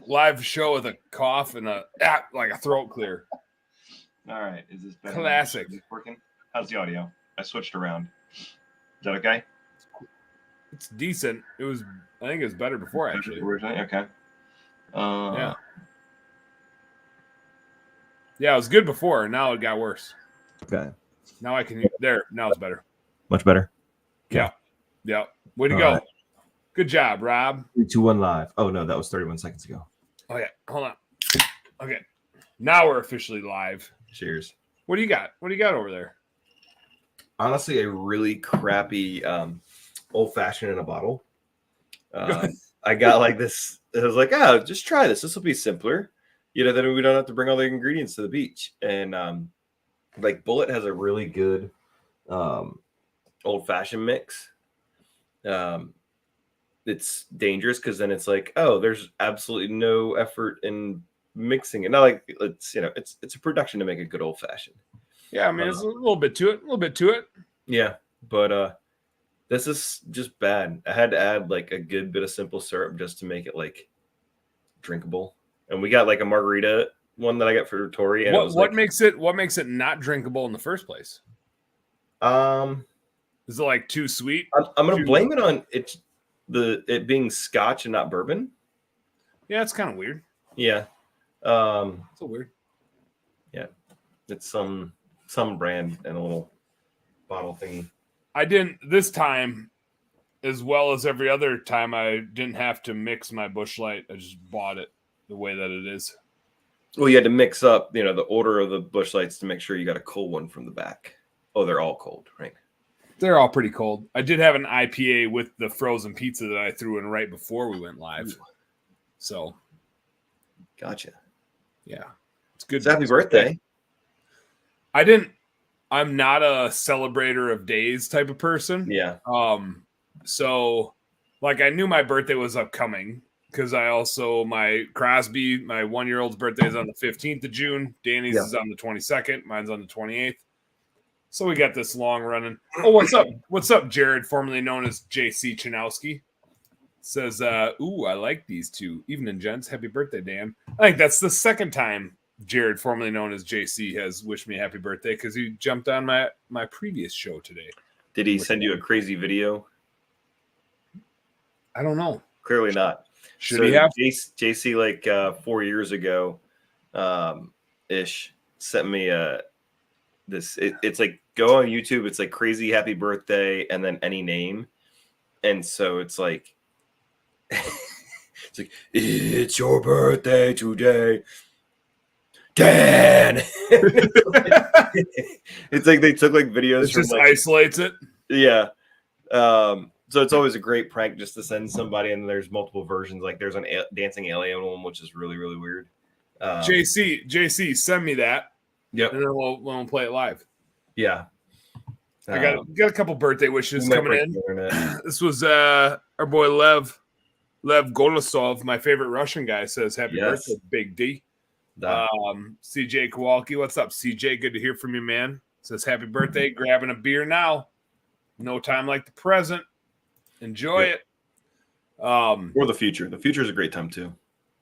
live show with a cough and a throat clear. All right, is this better? Classic. Is this working? How's the audio? I switched around. Is that okay? It's decent. I think it was better before, actually. Okay. Yeah. Yeah, it was good before. Now it got worse. Okay. Now I can there. Now it's better. Much better. Yeah. Yeah. Way to All go. right. Good job, Rob. 3, 2, 1 live. Oh no, that was 31 seconds ago. Oh yeah. Hold on. Okay. Now we're officially live. Cheers. What do you got? What do you got over there? Honestly, a really crappy old fashioned in a bottle. I got like this. I was like, oh, just try this. This will be simpler. Then we don't have to bring all the ingredients to the beach. And like Bullet has a really good old fashioned mix. It's dangerous because then it's like, oh, there's absolutely no effort in mixing it. Not like it's a production to make a good old fashioned. Yeah, I mean, it's a little bit to it. Yeah, but this is just bad. I had to add like a good bit of simple syrup just to make it like drinkable. And we got like a margarita one that I got for Tori. And what makes it not drinkable in the first place? Is it like too sweet? I'm gonna blame it on it being Scotch and not bourbon. Yeah, it's kind of weird. Yeah, it's so weird. Yeah, it's some brand and a little bottle thingy. I didn't this time, as well as every other time. I didn't have to mix my Busch Light. I just bought it the way that it is. Well, you had to mix up, the order of the Busch Lights to make sure you got a cold one from the back. Oh, they're all cold, right? They're all pretty cold. I did have an IPA with the frozen pizza that I threw in right before we went live. So, gotcha. Yeah, it's good. So happy birthday. I'm not a celebrator of days type of person. Yeah. So like I knew my birthday was upcoming because my Crosby, my 1-year-old's birthday is on the 15th of June. Danny's is on the 22nd. Mine's on the 28th. So we got this long running. Oh, what's up? What's up, Jared, formerly known as JC Chanowski? Says, ooh, I like these two. Evening, gents. Happy birthday, Dan. I think that's the second time Jared, formerly known as JC, has wished me a happy birthday because he jumped on my previous show today. Did he send you a crazy video? I don't know. Clearly not. Should he have? JC, like 4 years ago, ish, sent me it's like go on YouTube. It's like crazy happy birthday and then any name. And so it's like, it's your birthday today, Dan. It's like they took like videos. It just isolates it. Yeah. So it's always a great prank just to send somebody, and there's multiple versions. Like there's an dancing alien one, which is really, really weird. JC, send me that. Yep. And then we'll play it live. Yeah. I got a couple birthday wishes coming in. This was our boy Lev Golosov, my favorite Russian guy, says happy birthday, Big D. CJ Kowalski, what's up, CJ? Good to hear from you, man. Says happy birthday, grabbing a beer now. No time like the present. Enjoy it. Or the future. The future is a great time too.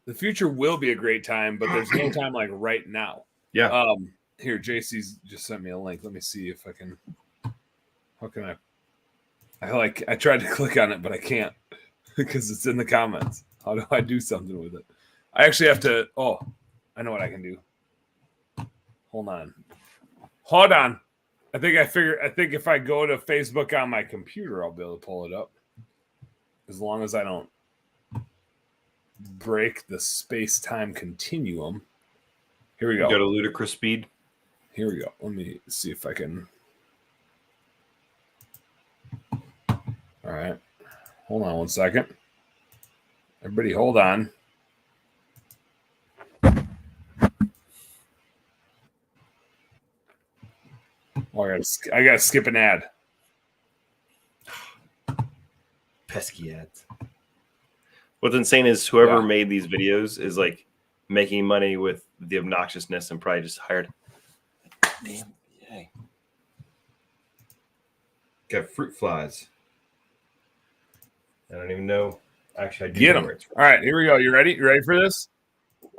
The future will be a great time, but there's no time like right now. Yeah. Here, JC's just sent me a link. Let me see if I can. How can I tried to click on it, but I can't because it's in the comments. How do I do something with it? I actually have to. Oh, I know what I can do. Hold on. I think if I go to Facebook on my computer, I'll be able to pull it up. As long as I don't break the space-time continuum. Here we go. Go to ludicrous speed. Here we go. Let me see if I can. All right. Hold on 1 second. Everybody hold on. Oh, I gotta skip an ad. Pesky ads. What's insane is whoever made these videos is like making money with the obnoxiousness and probably just hired. Damn. Yay. Got fruit flies. I don't even know. Actually, I do Get know him. where it's from. All right, here we go. You ready? You ready for this?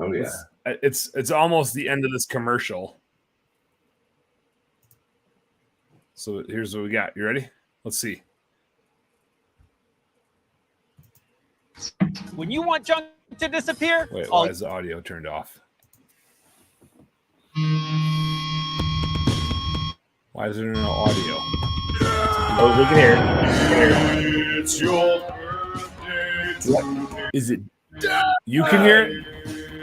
Oh yeah. You ready for this? Oh yeah. It's almost the end of this commercial. So here's what we got. You ready? Let's see. When you want junk to disappear, Wait, why is the audio turned off? Why is there no audio? Oh, we can hear it. It's your birthday. Is it? You can hear it?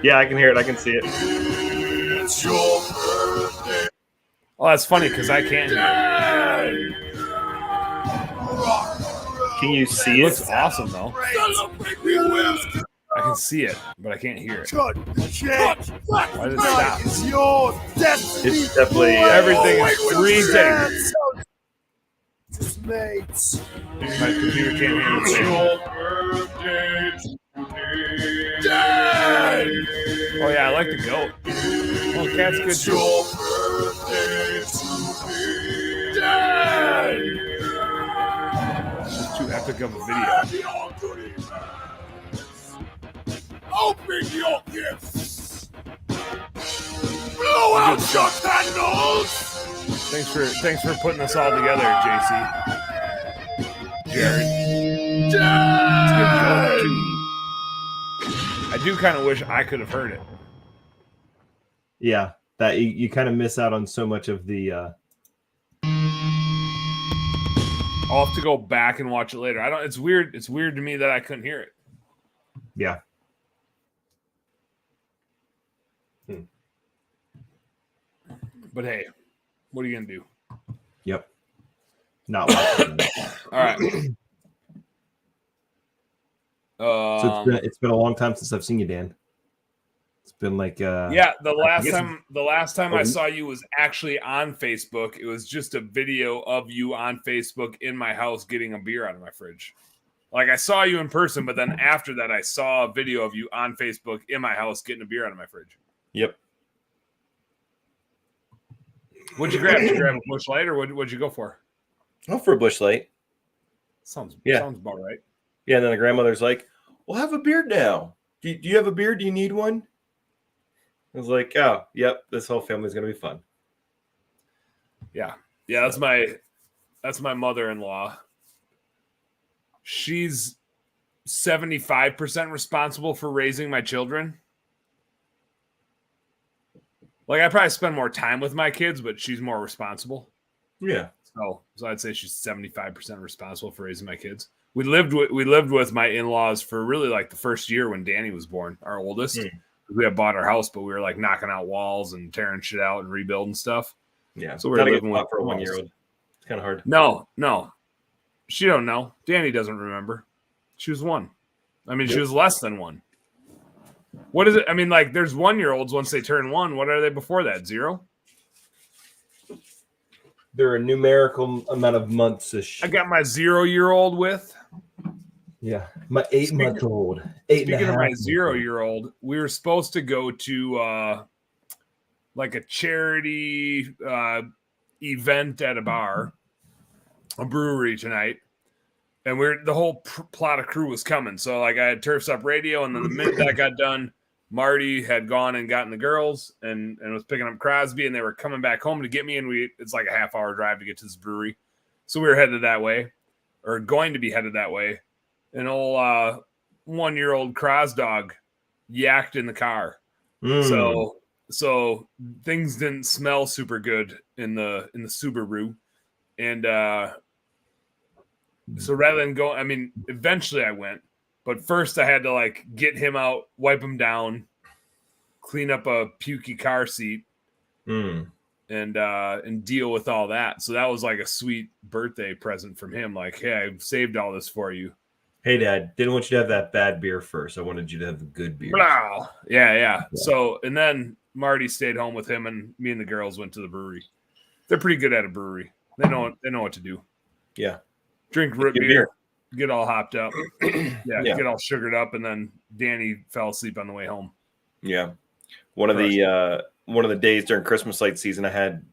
Yeah, I can hear it. I can see it. It's your birthday. Oh, that's funny because I can't hear it. Can you see It it? looks awesome though. I can see it, but I can't hear it. Why did it stop? It's definitely Everything is freezing. My computer can't handle it. Oh yeah, I like the goat. Oh, the cat's good too. It's too epic of a video. Open your gifts. Blow out your candles. Thanks for putting us all together, JC. Jared. I do kind of wish I could have heard it. Yeah, that you kind of miss out on so much of the. I'll have to go back and watch it later. I don't. It's weird. It's weird to me that I couldn't hear it. Yeah. But hey, what are you gonna do? Yep. Not watching. All right. So it's been a long time since I've seen you, Dan. It's been like yeah, the last time I week. saw you was actually on Facebook. It was just a video of you on Facebook in my house getting a beer out of my fridge. Like I saw you in person, but then after that I saw a video of you on Facebook in my house getting a beer out of my fridge. Yep. What'd you grab? Did you grab a Busch Light or what'd you go for? Oh, for a Busch Light. Sounds about right. Yeah, and then the grandmother's like, "We'll have a beard now. Do you have a beard? Do you need one?" I was like, "Oh, yep. This whole family's gonna be fun." Yeah, that's my mother-in-law. She's 75% responsible for raising my children. Like I probably spend more time with my kids, but she's more responsible. Yeah. So I'd say she's 75% responsible for raising my kids. We lived with my in-laws for really like the first year when Danny was born, our oldest. We had bought our house, but we were like knocking out walls and tearing shit out and rebuilding stuff. Yeah. So we were living with with for a 1-year-old. It's kind of hard. No. She don't know. Danny doesn't remember. She was 1. I mean, She was less than 1. What is it? I mean, like there's 1-year-olds once they turn 1. What are they before that? 0? they're a numerical amount of months-ish. I got my 0-year-old with. Yeah, my 8-month-old. Speaking of my 0-year-old, we were supposed to go to like a charity event at a bar, a brewery tonight, and the whole plot of crew was coming. So like I had Turfs Up Radio, and then the minute that got done, Marty had gone and gotten the girls and was picking up Crosby, and they were coming back home to get me. And it's like a half-hour drive to get to this brewery, so we were headed that way, or going to be headed that way. An old 1-year-old Cros dog yacked in the car. So things didn't smell super good in the Subaru. And so rather than go, I mean, eventually I went, but first I had to like get him out, wipe him down, clean up a pukey car seat, and deal with all that. So that was like a sweet birthday present from him. Like, hey, I've saved all this for you. Hey, Dad, didn't want you to have that bad beer first. I wanted you to have the good beer. Wow. Yeah. So, and then Marty stayed home with him, and me and the girls went to the brewery. They're pretty good at a brewery. They know what to do. Yeah. Drink root beer, get all hopped up. Get all sugared up, and then Danny fell asleep on the way home. Yeah. One of the days during Christmas light season, I had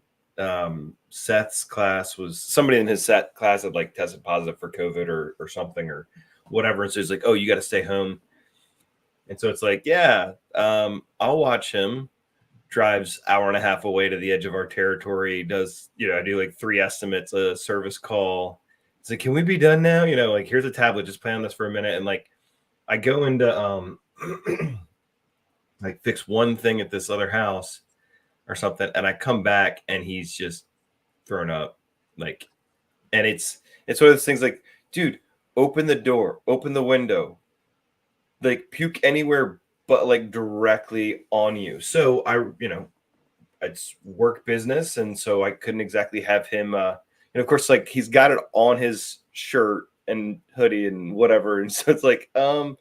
Seth's class was somebody in his set class had like tested positive for COVID or something, or whatever. And so he's like, oh, you got to stay home. And so it's like, yeah, I'll watch him. Drives hour and a half away to the edge of our territory. Does, I do like 3 estimates, a service call. It's like, can we be done now? Like, here's a tablet, just play on this for a minute. And like, I go into like fix one thing at this other house or something, and I come back and he's just thrown up. Like, and it's one of those things like, dude, open the door, open the window, like puke anywhere but like directly on you. So it's work business, and so I couldn't exactly have him and of course, like, he's got it on his shirt and hoodie and whatever. And so it's like, well,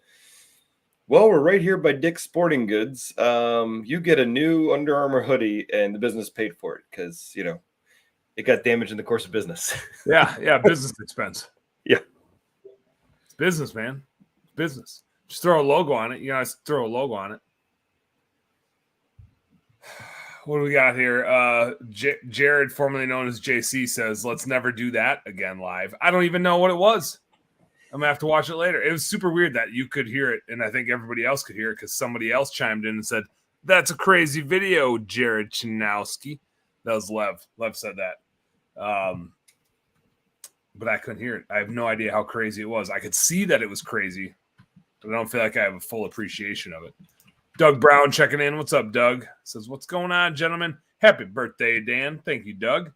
we're right here by Dick's Sporting Goods. You get a new Under Armour hoodie, and the business paid for it because, it got damaged in the course of business. Yeah, business expense. Yeah. It's business, man. It's business. Just throw a logo on it. You guys throw a logo on it. What do we got here? Jared, formerly known as JC, says, let's never do that again live. I don't even know what it was. I'm going to have to watch it later. It was super weird that you could hear it, and I think everybody else could hear it because somebody else chimed in and said, that's a crazy video, Jared Chinowski. That was Lev. Lev said that. But I couldn't hear it. I have no idea how crazy it was. I could see that it was crazy, but I don't feel like I have a full appreciation of it. Doug Brown checking in. What's up, Doug? Says, what's going on, gentlemen? Happy birthday, Dan. Thank you, Doug.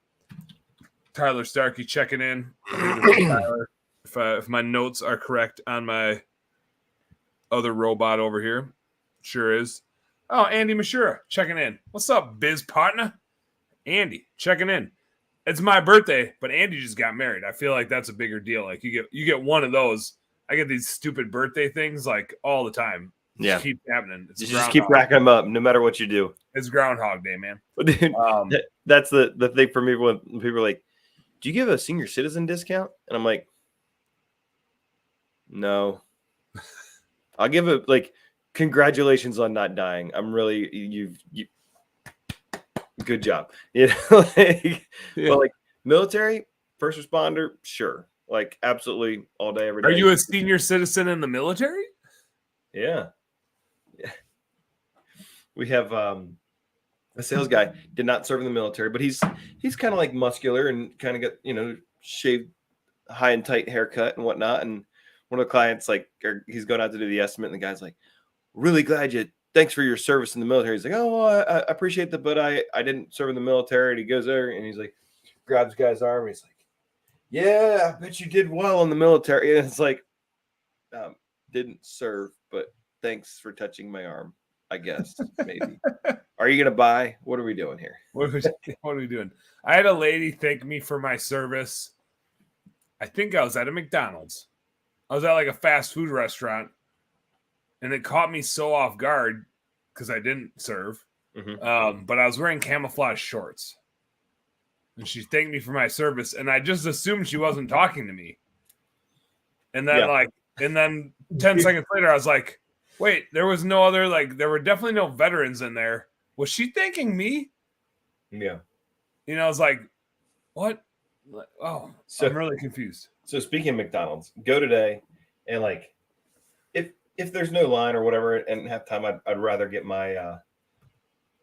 Tyler Starkey checking in. Tyler, if my notes are correct on my other robot over here. Sure is. Oh, Andy Mashura checking in. What's up, biz partner? Andy checking in. It's my birthday, but Andy just got married. I feel like that's a bigger deal. Like, you get one of those. I get these stupid birthday things like all the time. Yeah, keep happening. You just keep racking them up, no matter what you do. It's Groundhog Day, man. Dude, that's the thing for me when people are like, "Do you give a senior citizen discount?" And I'm like, "No, I'll give it like congratulations on not dying. I'm really you good job." Like, yeah. But like military, first responder, sure, like absolutely all day, every day. Are you a senior citizen in the military? Yeah. We have a sales guy, did not serve in the military, but he's kind of like muscular and kind of got, shaved high and tight haircut and whatnot. And one of the clients, like, he's going out to do the estimate, and the guy's like, really glad thanks for your service in the military. He's like, oh, well, I appreciate that, but I didn't serve in the military. And he goes there and he's like, grabs the guy's arm. And he's like, yeah, I bet you did well in the military. And it's like, didn't serve, but thanks for touching my arm, I guess. Maybe. Are you gonna buy? What are we doing here? What are we doing? I had a lady thank me for my service. I think I was at a McDonald's. I was at like a fast food restaurant, and it caught me so off guard because I didn't serve. Mm-hmm. But I was wearing camouflage shorts, and she thanked me for my service, and I just assumed she wasn't talking to me. And then And then 10 seconds later, I was like, wait, there was no other, there were definitely no veterans in there. Was she thanking me? Yeah. I was like, what? Oh, so, I'm really confused. So speaking of McDonald's, go today and if there's no line or whatever and have time, I'd rather get my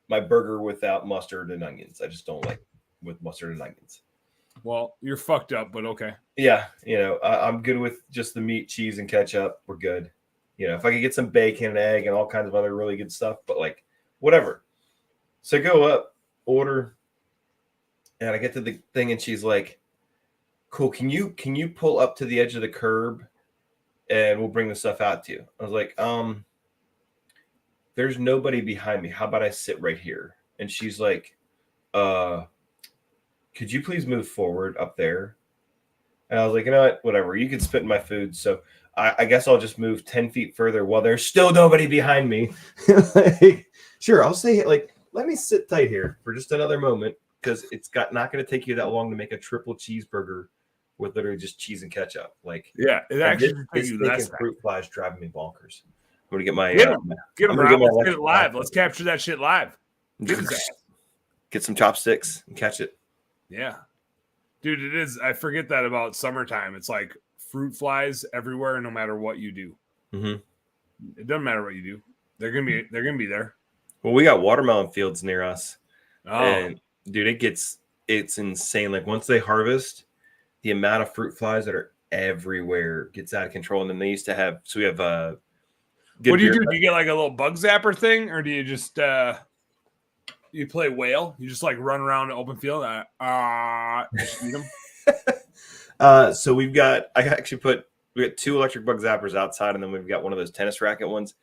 my burger without mustard and onions. I just don't like with mustard and onions. Well, you're fucked up, but okay. Yeah, I'm good with just the meat, cheese, and ketchup. We're good. If I could get some bacon and egg and all kinds of other really good stuff, but whatever. So go up, order, and I get to the thing, and she's like, "Cool, can you pull up to the edge of the curb, and we'll bring the stuff out to you?" I was like, "There's nobody behind me. How about I sit right here?" And she's like, could you please move forward up there? And I was like, you know what? Whatever. You can spit in my food. So I guess I'll just move 10 feet further while there's still nobody behind me. Sure. I'll say, let me sit tight here for just another moment because it's not going to take you that long to make a triple cheeseburger with literally just cheese and ketchup. Yeah, it actually takes you less. Fruit flies driving me bonkers. I'm going to get my get him, Rob. Let's get it live. Let's capture that shit live. Get some chopsticks and catch it. Yeah. Dude, it is. I forget that about summertime. It's like fruit flies everywhere, no matter what you do. Mm-hmm. It doesn't matter what you do; they're gonna be there. Well, we got watermelon fields near us, Oh, and dude, it's insane. Like once they harvest, the amount of fruit flies that are everywhere gets out of control. And then they used to have, so we have what do you do? Do you get like a little bug zapper thing, or do you just you play whale? You just like run around an open field, just eat them. So we got 2 electric bug zappers outside, and then we've got one of those tennis racket ones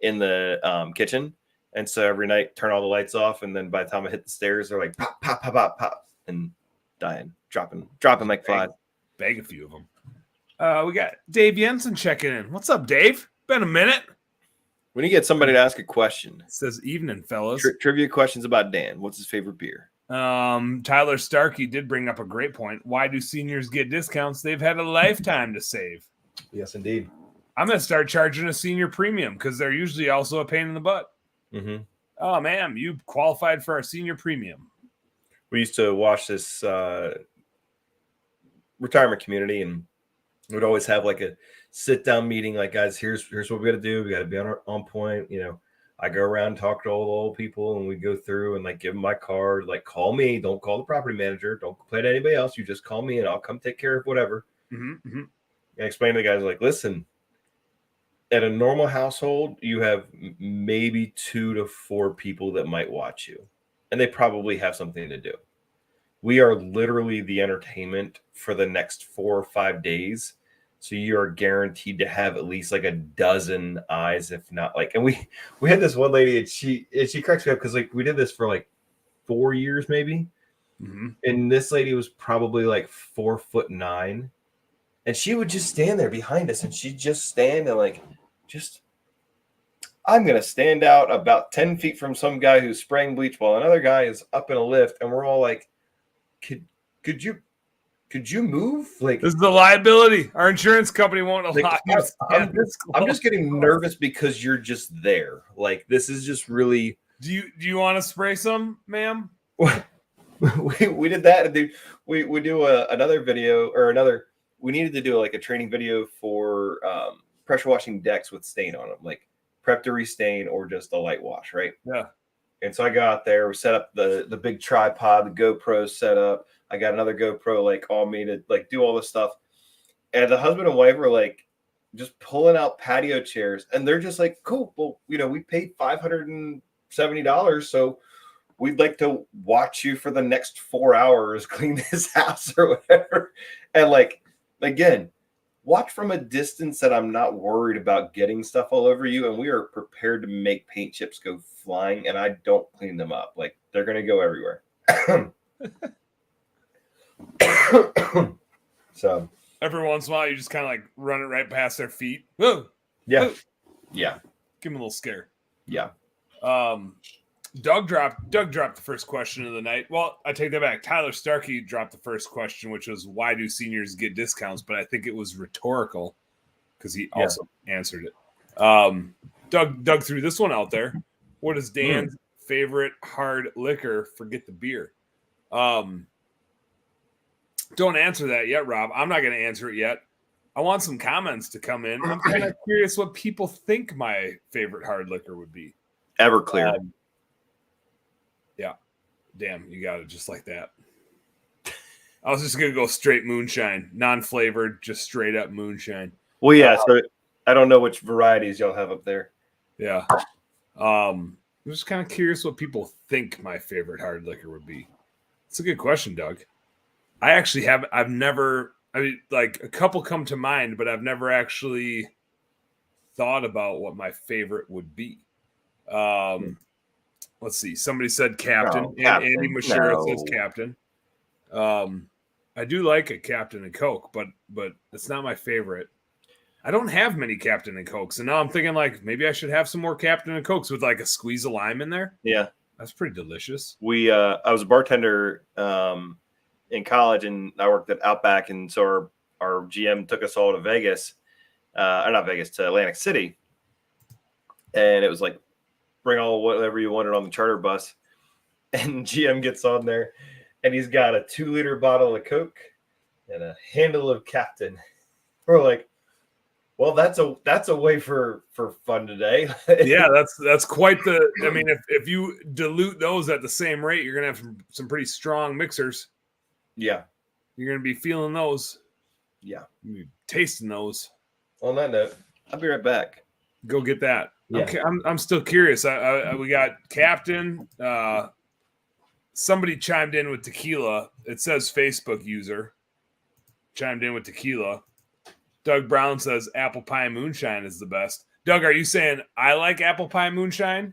in the kitchen. And so every night, turn all the lights off, and then by the time I hit the stairs, they're like pop, pop, pop, pop, pop, and dying, dropping like flies. Bag a few of them. We got Dave Jensen checking in. What's up, Dave? Been a minute. When you get somebody to ask a question, It says evening, fellas. trivia questions about Dan. What's his favorite beer? Tyler Starkey did bring up a great point. Why do seniors get discounts? They've had a lifetime to save. Yes, indeed. I'm gonna start charging a senior premium because they're usually also a pain in the butt. Mm-hmm. Oh, ma'am, you qualified for our senior premium. We used to watch this retirement community, and we'd always have like a sit down meeting. Like, guys, here's what we got to do. We got to be on point. You know, I go around, talk to all the old people, and we go through and like give them my card. Like, call me. Don't call the property manager. Don't complain to anybody else. You just call me, and I'll come take care of whatever. Mm-hmm, mm-hmm. And explain to the guys, like, listen, at a normal household, you have maybe 2 to 4 people that might watch you, and they probably have something to do. We are literally the entertainment for the next 4 or 5 days. So you are guaranteed to have at least like a dozen eyes, if not like, and we had this one lady, and she cracks me up because like we did this for like 4 years maybe. Mm-hmm. And this lady was probably like 4'9", and she would just stand there behind us, and she'd just stand and like, I'm going to stand out about 10 feet from some guy who's spraying bleach while another guy is up in a lift. And we're all like, could you move? Like, This is the liability. Our insurance company won't allow like, you to stand this I'm close. just getting nervous because you're just there. Like, this is just really. Do you want to spray some, ma'am? we did that. And we do another video or another. We needed to do like a training video for pressure washing decks with stain on them, like prep to restain or just a light wash, right? Yeah. And so I got out there, we set up the big tripod, the GoPro set up. I got another GoPro like on me to like do all this stuff. And the husband and wife were like just pulling out patio chairs, and they're just like, cool. Well, you know, we paid $570, so we'd like to watch you for the next 4 hours clean this house or whatever. And like, again, watch from a distance that I'm not worried about getting stuff all over you. And we are prepared to make paint chips go flying, and I don't clean them up. Like, they're going to go everywhere. So Every once in a while, you just kind of like run it right past their feet. Whoa. yeah, Whoa. yeah, Give them a little scare. yeah. Doug dropped the first question of the night. Well, I take that back. Tyler Starkey dropped the first question, which was, why do seniors get discounts? But I think it was rhetorical because he also answered it. Doug threw this one out there. What is Dan's favorite hard liquor? Forget the beer. Don't answer that yet, Rob. I'm not going to answer it yet. I want some comments to come in. I'm kind of curious what people think my favorite hard liquor would be. Everclear. Yeah. Damn, you got it just like that. I was just going to go straight moonshine, non-flavored, just straight up moonshine. Well, yeah. So I don't know which varieties y'all have up there. Yeah. I'm just kind of curious what people think my favorite hard liquor would be. It's a good question, Doug. I've never, I mean, like a couple come to mind, but I've never actually thought about what my favorite would be. Let's see. Somebody said Captain. No, Captain. Andy Mashira No. says Captain. I do like a Captain and Coke, but it's not my favorite. I don't have many Captain and Cokes, and now I'm thinking like maybe I should have some more Captain and Cokes with like a squeeze of lime in there. Yeah. That's pretty delicious. I was a bartender in college, and I worked at Outback, and so our GM took us all to Vegas, or not Vegas, to Atlantic City, and it was like, bring all whatever you wanted on the charter bus. And GM gets on there, and he's got a 2-liter bottle of Coke and a handle of Captain. We're like, well, that's a way for fun today. Yeah, that's quite the. I mean, if you dilute those at the same rate, you're gonna have some pretty strong mixers. Yeah. You're gonna be feeling those. Yeah. You're gonna be tasting those. On that note, I'll be right back. Go get that. Yeah. Okay, I'm still curious. We got Captain. Somebody chimed in with tequila. It says Facebook user chimed in with tequila. Doug Brown says apple pie moonshine is the best. Doug, are you saying I like apple pie moonshine?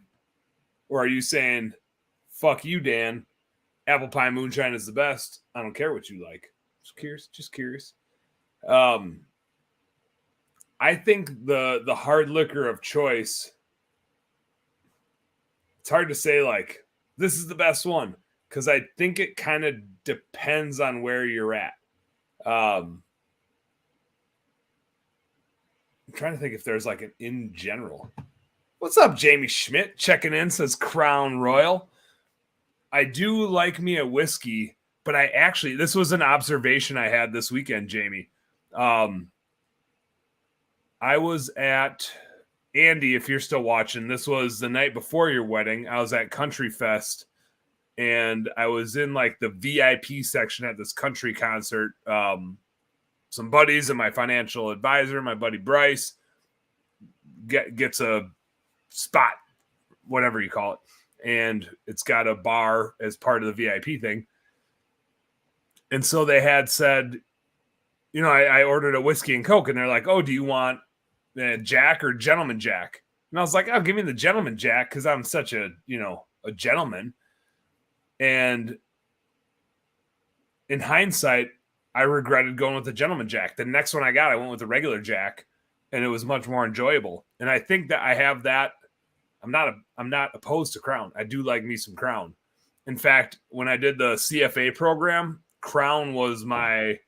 Or are you saying fuck you, Dan? Apple pie moonshine is the best. I don't care what you like. Just curious. I think the hard liquor of choice, it's hard to say like this is the best one because I think it kind of depends on where you're at. I'm trying to think if there's like an in general. What's up, Jamie Schmidt? Checking in, says Crown Royal. I do like me a whiskey, but this was an observation I had this weekend, Jamie. I was at Andy, if you're still watching, this was the night before your wedding. I was at Country Fest and I was in like the VIP section at this country concert. Some buddies and my financial advisor, my buddy Bryce, gets a spot, whatever you call it. And it's got a bar as part of the VIP thing. And so they had said, you know, I ordered a whiskey and Coke and they're like, oh, do you want Jack or Gentleman Jack? And I was like, oh, give me the Gentleman Jack because I'm such a gentleman. And in hindsight, I regretted going with the Gentleman Jack. The next one I went with the regular Jack, and it was much more enjoyable. And I think that I have that. I'm not opposed to Crown. I do like me some Crown. In fact, when I did the CFA program, Crown was my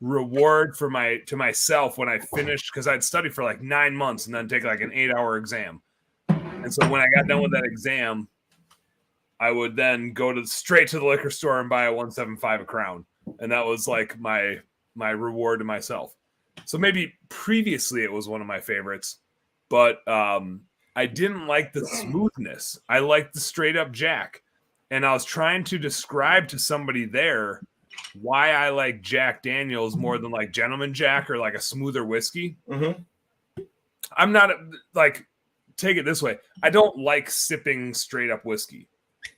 reward to myself when I finished, because I'd study for like 9 months and then take like an 8-hour exam. And so when I got done with that exam, I would then go straight to the liquor store and buy a 175 of Crown. And that was like my reward to myself. So maybe previously it was one of my favorites, but I didn't like the smoothness. I liked the straight up Jack. And I was trying to describe to somebody there why I like Jack Daniels more than like Gentleman Jack or like a smoother whiskey. Mm-hmm. I'm not like, take it this way. I don't like sipping straight up whiskey.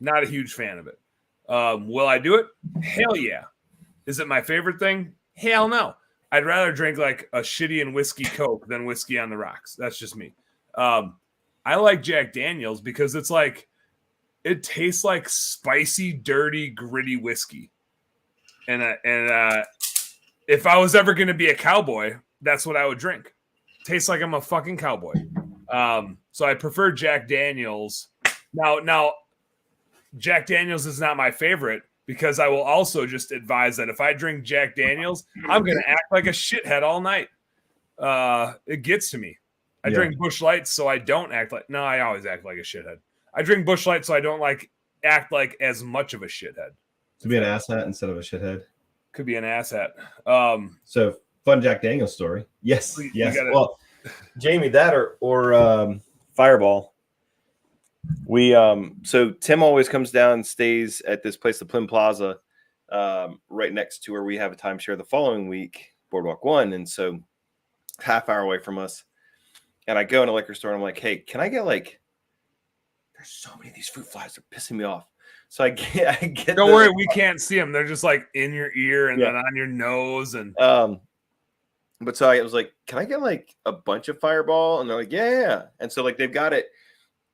Not a huge fan of it. Will I do it? Hell yeah. Is it my favorite thing? Hell no. I'd rather drink like a shitty and whiskey Coke than whiskey on the rocks. That's just me. I like Jack Daniels because it's like, it tastes like spicy, dirty, gritty whiskey. And if I was ever going to be a cowboy, that's what I would drink. Tastes like I'm a fucking cowboy. So I prefer Jack Daniels. Now, Jack Daniels is not my favorite because I will also just advise that if I drink Jack Daniels, I'm going to act like a shithead all night. It gets to me. I drink Busch Lights so I don't act like... No, I always act like a shithead. I drink Busch Lights so I don't act like as much of a shithead. To be an asshat instead of a shithead. Could be an asshat. So fun Jack Daniels story. Yes. Yes. Well, Jamie, that or Fireball. We so Tim always comes down and stays at this place, the Plym Plaza, right next to where we have a timeshare the following week, Boardwalk One, and so half hour away from us. And I go in a liquor store and I'm like, hey, can I get like? There's so many of these fruit flies, they're pissing me off. So I get. Don't worry, we can't see them. They're just like in your ear and then on your nose and. But so I was like, can I get like a bunch of Fireball? And they're like, yeah. And so like they've got it,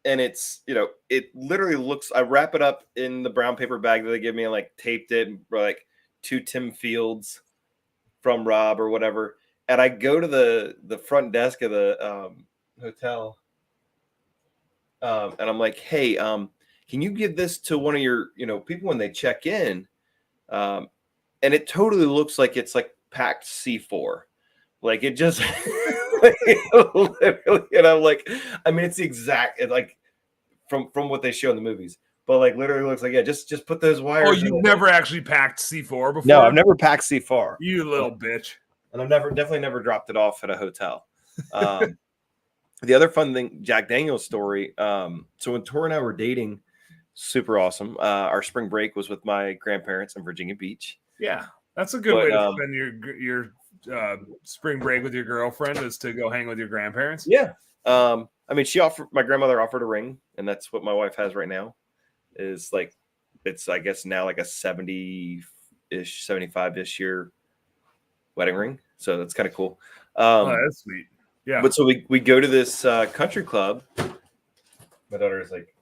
and it's it literally looks. I wrap it up in the brown paper bag that they give me and like taped it, like 2 Tim Fields from Rob or whatever. And I go to the front desk of the hotel, and I'm like, hey, can you give this to one of your people when they check in? And it totally looks like it's like packed C4. Like it just literally, and I'm like, I mean, it's the exact like from what they show in the movies, but like literally looks like just put those wires. Oh, you've never actually packed C4 before? No, I've never packed C4. You little bitch. and I've definitely never dropped it off at a hotel. The other fun thing, Jack Daniel's story. So when Tori and I were dating, super awesome. Our spring break was with my grandparents in Virginia Beach. Yeah, that's a good way to spend your spring break with your girlfriend, is to go hang with your grandparents. Yeah. I mean, my grandmother offered a ring, and that's what my wife has right now. Is like, it's, I guess now like a 70-ish, 75-ish year wedding ring. So that's kind of cool. Oh, that's sweet. Yeah. But so we go to this country club. My daughter is like,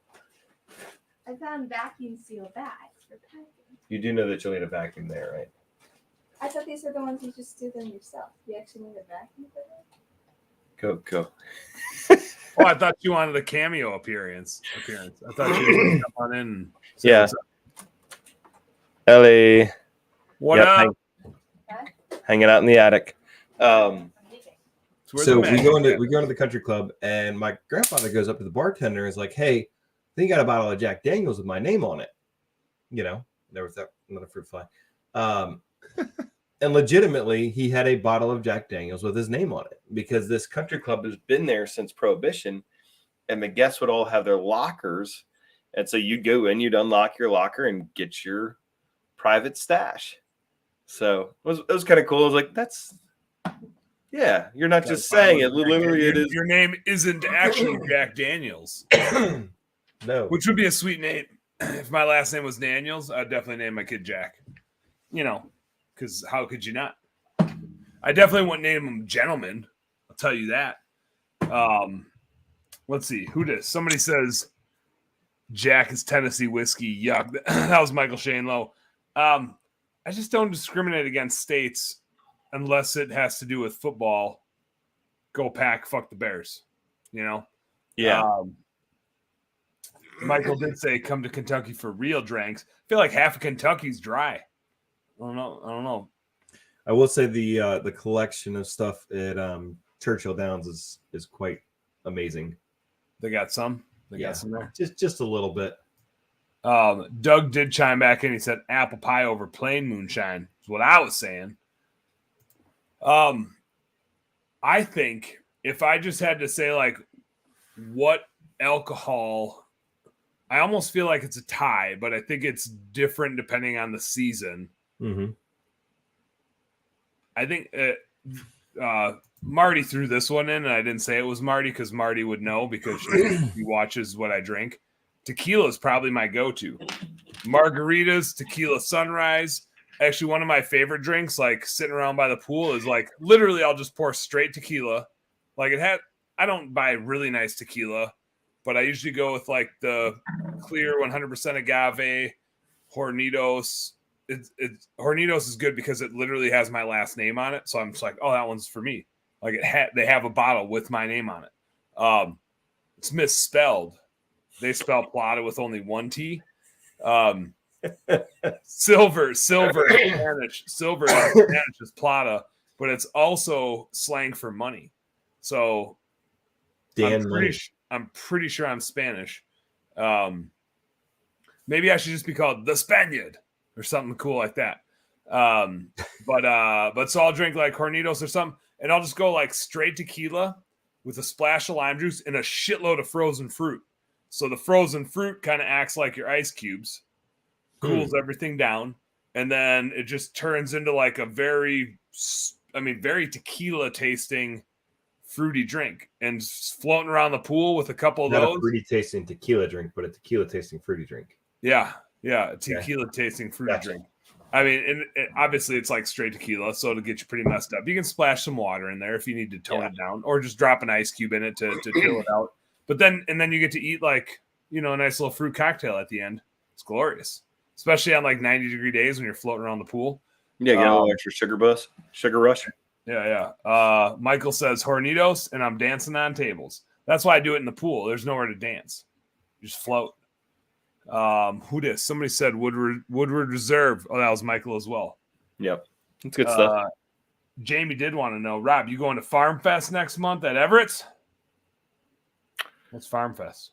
I found vacuum seal bags for packing. you do know that you'll need a vacuum there, right? I thought these were the ones you just do them yourself. You actually need a vacuum for that? Go. Oh, I thought you wanted a cameo appearance. I thought you were going to come on in. And say Yeah. what's up. Ellie. What Yep, up? hanging out in the attic. Where's So the we man? go into the country club, and my grandfather goes up to the bartender and is like, "Hey, I think you got a bottle of Jack Daniels with my name on it." You know, there was that another fruit fly. And legitimately, he had a bottle of Jack Daniels with his name on it, because this country club has been there since Prohibition, and the guests would all have their lockers, and so you'd go in, you'd unlock your locker and get your private stash. So it was kind of cool. I was like, yeah, you're not just saying it. Literally, it is. Your name isn't actually Jack Daniels, No. which would be a sweet name. If my last name was Daniels, I'd definitely name my kid Jack. You know, because how could you not? I definitely wouldn't name him Gentleman. I'll tell you that. Let's see. Who does? Somebody says Jack is Tennessee whiskey. Yuck. That was Michael Shane Lowe. I just don't discriminate against states unless it has to do with football. Go Pack, fuck the Bears. You know? Yeah. Michael did say come to Kentucky for real drinks. I feel like half of Kentucky's dry. I don't know. I will say the collection of stuff at Churchill Downs is quite amazing. They got some. They got some there. Just a little bit. Doug did chime back in. He said apple pie over plain moonshine is what I was saying. I think if I just had to say like what alcohol, I almost feel like it's a tie, but I think it's different depending on the season. Mm-hmm. I think Marty threw this one in, and I didn't say it was Marty because Marty would know because he watches what I drink. Tequila is probably my go-to. Margaritas, tequila sunrise. Actually, one of my favorite drinks, like sitting around by the pool, is like literally I'll just pour straight tequila. Like I don't buy really nice tequila, but I usually go with like the clear 100% agave, Hornitos. Hornitos is good because it literally has my last name on it. So I'm just like, oh, that one's for me. Like they have a bottle with my name on it. It's misspelled. They spell Plata with only one T. Silver in Spanish. Silver in Spanish is Plata, but it's also slang for money. So I'm pretty sure I'm Spanish. Maybe I should just be called the Spaniard or something cool like that. But so I'll drink like Hornitos or something, and I'll just go like straight tequila with a splash of lime juice and a shitload of frozen fruit. So the frozen fruit kind of acts like your ice cubes, cools everything down, and then it just turns into like a very tequila tasting fruity drink, and floating around the pool with a couple of Not those. a fruity tasting tequila drink, but a tequila tasting fruity drink. Yeah, a tequila tasting fruity drink. I mean, obviously it's like straight tequila, so it'll get you pretty messed up. You can splash some water in there if you need to tone it down, or just drop an ice cube in it to chill it out. But then you get to eat like, a nice little fruit cocktail at the end. It's glorious, especially on like 90-degree days when you're floating around the pool. Yeah, get a little extra sugar rush. Yeah. Michael says Hornitos, and I'm dancing on tables. That's why I do it in the pool. There's nowhere to dance. You just float. Who dis? Somebody said Woodward Reserve. Oh, that was Michael as well. Yep. That's good stuff. Jamie did want to know, Rob, you going to Farm Fest next month at Everett's? What's Farm Fest?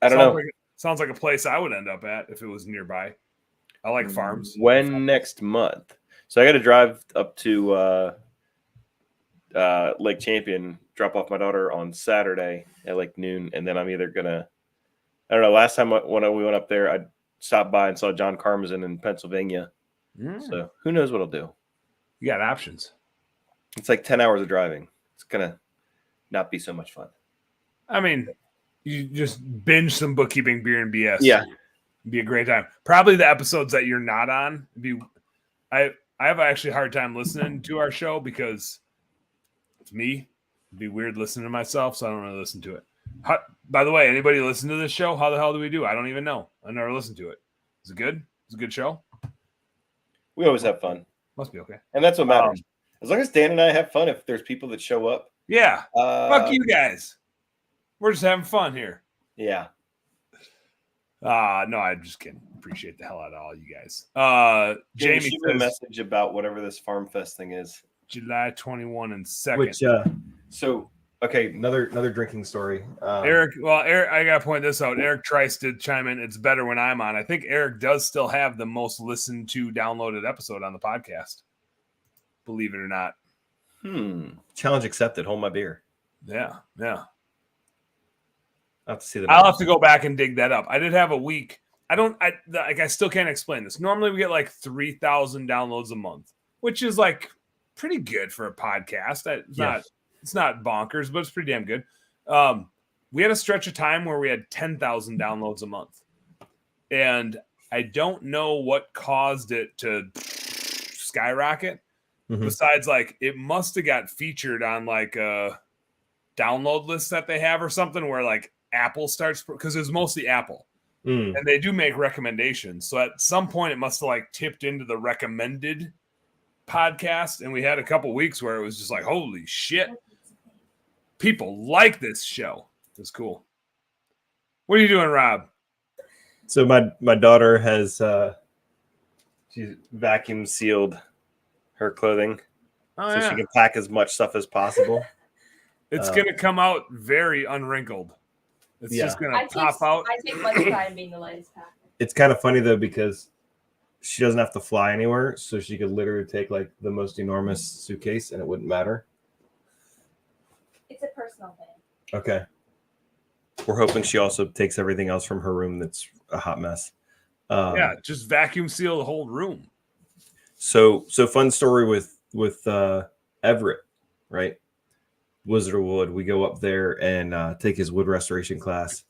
I don't know. Sounds like a place I would end up at if it was nearby. I like farms. When next month? So I got to drive up to Lake Champion, drop off my daughter on Saturday at like noon, and then I'm either gonna, I don't know. Last time when we went up there, I stopped by and saw John Karmazin in Pennsylvania. So who knows what I'll do? You got options. It's like 10 hours of driving. It's gonna not be so much fun. I mean, you just binge some bookkeeping, beer, and BS. Yeah. It'd be a great time. Probably the episodes that you're not on. I have actually a hard time listening to our show because it's me. It'd be weird listening to myself, so I don't really listen to it. By the way, anybody listen to this show? How the hell do we do? I don't even know. I never listened to it. Is it good? Is it a good show? We always have fun. Must be okay. And that's what matters. As long as Dan and I have fun, if there's people that show up. Yeah. Fuck you guys. We're just having fun here. Yeah. No, I'm just kidding. Appreciate the hell out of all you guys. Jamie shoot me a says message about whatever this Farm Fest thing is. July 21 and 2nd. Which So okay, another drinking story. Eric, I gotta point this out. Eric Trice did chime in. It's better when I'm on. I think Eric does still have the most listened to downloaded episode on the podcast. Believe it or not. Challenge accepted. Hold my beer. Yeah. I'll have to see that. I'll have to go back and dig that up. I did have a week. I still can't explain this. Normally we get like 3,000 downloads a month, which is like pretty good for a podcast. It's not bonkers, but it's pretty damn good. We had a stretch of time where we had 10,000 downloads a month. And I don't know what caused it to skyrocket. Besides, like, it must have got featured on like a download list that they have or something where like Apple starts, because it was mostly Apple. And they do make recommendations. So at some point it must have like tipped into the recommended podcast. And we had a couple weeks where it was just like, holy shit. People like this show. It's cool. What are you doing, Rob? So my daughter has she's vacuum sealed her clothing so she can pack as much stuff as possible. It's going to come out very unwrinkled. It's just going to pop out. I take much pride in being the lightest packer. It's kind of funny though because she doesn't have to fly anywhere, so she could literally take like the most enormous suitcase and it wouldn't matter. It's a personal thing. Okay. We're hoping she also takes everything else from her room that's a hot mess. Just vacuum seal the whole room. So fun story with Everett, right? Wizard of Wood. We go up there and take his wood restoration class,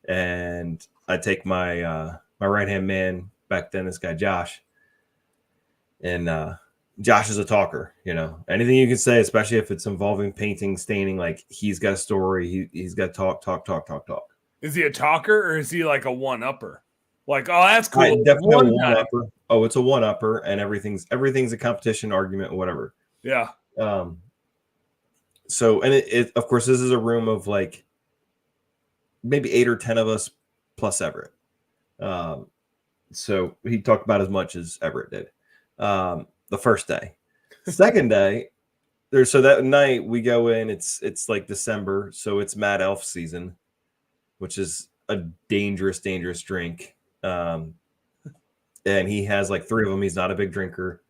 and I take my my right hand man back then, this guy Josh, and Josh is a talker. You know, anything you can say, especially if it's involving painting, staining, like he's got a story. He's got to talk. Is he a talker or is he like a one upper? Like, oh, that's cool. Right, definitely a one upper. Oh, it's a one upper, and everything's a competition, argument, whatever. Yeah. So, and it of course, this is a room of like maybe 8 or 10 of us plus Everett. So he talked about as much as Everett did. The first day, second day, so that night we go in. It's like December, so it's Mad Elf season, which is a dangerous drink. And he has like 3 of them. He's not a big drinker.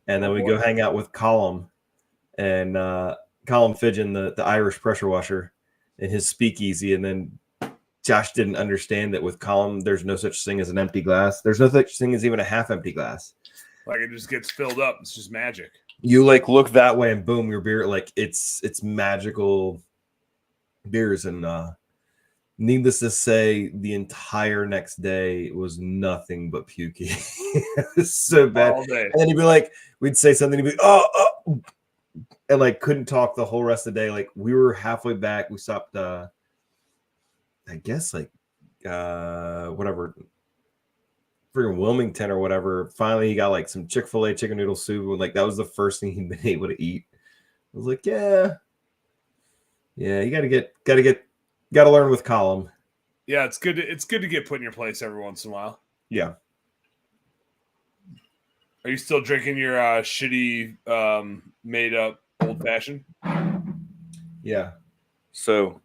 And then we go hang out with Colum and Colum Fidgen, the Irish pressure washer, in his speakeasy. And then Josh didn't understand that with Colum, there's no such thing as an empty glass. There's no such thing as even a half empty glass. Like it just gets filled up. It's just magic. You like look that way and boom, your beer, like it's magical beers. And needless to say, the entire next day was nothing but pukey. It was so bad. All day. And then he'd be like, we'd say something, he'd be oh, and like couldn't talk the whole rest of the day. Like we were halfway back. We stopped I guess like whatever, freaking Wilmington or whatever. Finally he got like some Chick-fil-A chicken noodle soup, and like that was the first thing he'd been able to eat. I was like, yeah, you gotta learn with Colum. Yeah, it's good to get put in your place every once in a while. Yeah. Are you still drinking your shitty made up old fashioned? Yeah. So,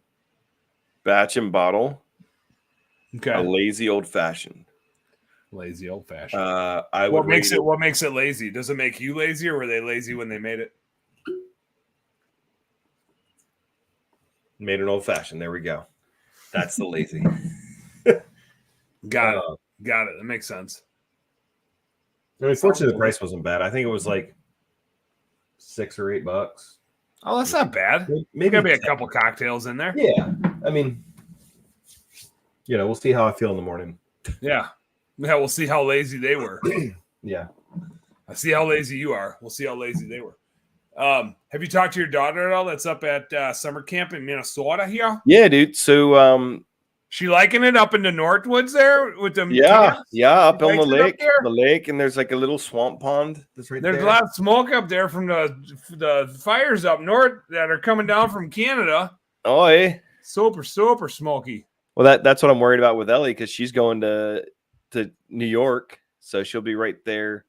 batch and bottle, Okay. a lazy old fashioned. Lazy old fashioned. I would What makes rate it? What makes it lazy? Does it make you lazy, or were they lazy when they made it? made an old fashioned. There we go. That's the lazy. Got it. Got it. That makes sense. I mean, fortunately, the price wasn't bad. I think it was like $6 or $8. Oh, that's not bad. Maybe Maybe gotta be a 10. couple cocktails in there. Yeah, I mean, we'll see how I feel in the morning. Yeah. We'll see how lazy they were. Yeah. I see how lazy you are. We'll see how lazy they were. Have you talked to your daughter at all? That's up at summer camp in Minnesota here. Yeah, dude. So She liking it up in the Northwoods there with them? yeah, camps? up She on the likes it up lake. there? The lake, and there's like a little swamp pond that's right There's there. a lot of smoke up there from the fires up north that are coming down from Canada. Oh, hey. Super smoky. Well, that's what I'm worried about with Ellie, because she's going to New York, so she'll be right there,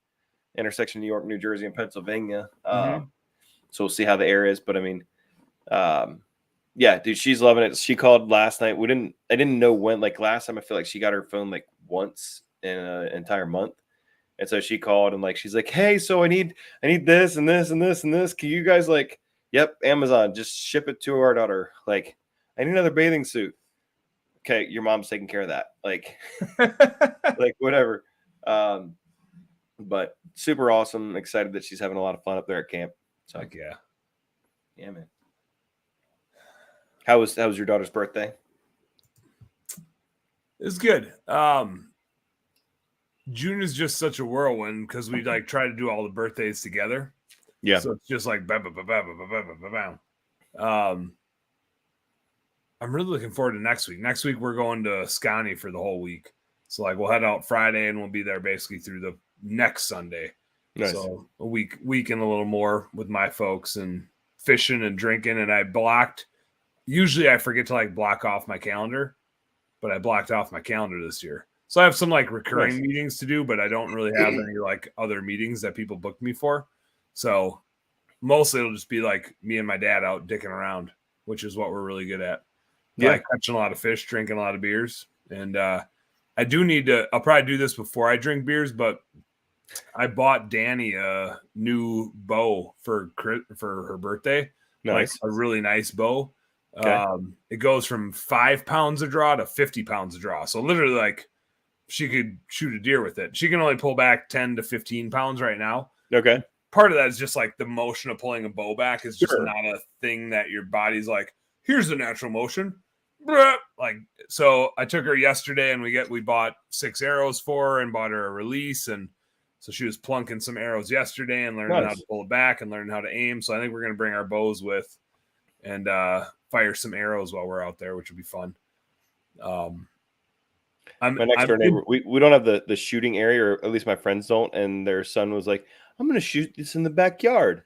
intersection New York, New Jersey, and Pennsylvania. So we'll see how the air is. But I mean, yeah, dude, she's loving it. She called last night. I didn't know when. Like last time, I feel like she got her phone like once in an entire month, and so she called and like she's like, "Hey, so I need this and this and this and this. Can you guys like, yep, Amazon, just ship it to our daughter. Like, I need another bathing suit. Okay, your mom's taking care of that. Like, like whatever." But super awesome. Excited that she's having a lot of fun up there at camp. So Like, yeah, man. How was your daughter's birthday? it's good. June is just such a whirlwind because we like try to do all the birthdays together. Yeah. So it's just like bam. I'm really looking forward to next week. Next week we're going to Scotty for the whole week. So like we'll head out Friday and we'll be there basically through the next Sunday. Nice. So a week and a little more with my folks and fishing and drinking. And I blocked. Usually I forget to like block off my calendar, but I blocked off my calendar this year. So I have some like recurring Nice. meetings to do, but I don't really have any like other meetings that people booked me for. So mostly it'll just be like me and my dad out dicking around, which is what we're really good at. Yeah. Like catching a lot of fish, drinking a lot of beers. And I do need to, I'll probably do this before I drink beers, but I bought Danny a new bow for her birthday. Nice. Like a really nice bow. Okay. It goes from 5 pounds a draw to 50 pounds a draw. So literally like she could shoot a deer with it. She can only pull back 10 to 15 pounds right now. Okay. Part of that is just like the motion of pulling a bow back is just Sure. not a thing that your body's like, here's the natural motion. Blah. Like, so I took her yesterday and we bought 6 arrows for her and bought her a release. And so she was plunking some arrows yesterday and learning how Nice. to pull it back and learning how to aim. So I think we're going to bring our bows with and fire some arrows while we're out there, which would be fun. My next door neighbor, we don't have the shooting area, or at least my friends don't, and their son was like, I'm gonna shoot this in the backyard.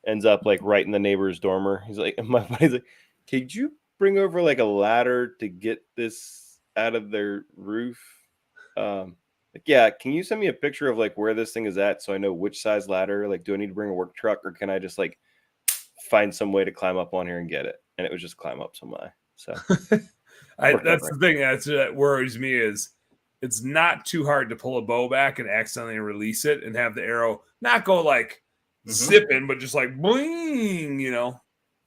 Ends up like right in the neighbor's dormer. He's like, my buddy's like, could you bring over like a ladder to get this out of their roof? Like, yeah, can you send me a picture of like where this thing is at so I know which size ladder? Like, do I need to bring a work truck, or can I just like find some way to climb up on here and get it? And it was just climb up some way. So that's the thing that worries me is it's not too hard to pull a bow back and accidentally release it and have the arrow not go like zipping, but just like bling,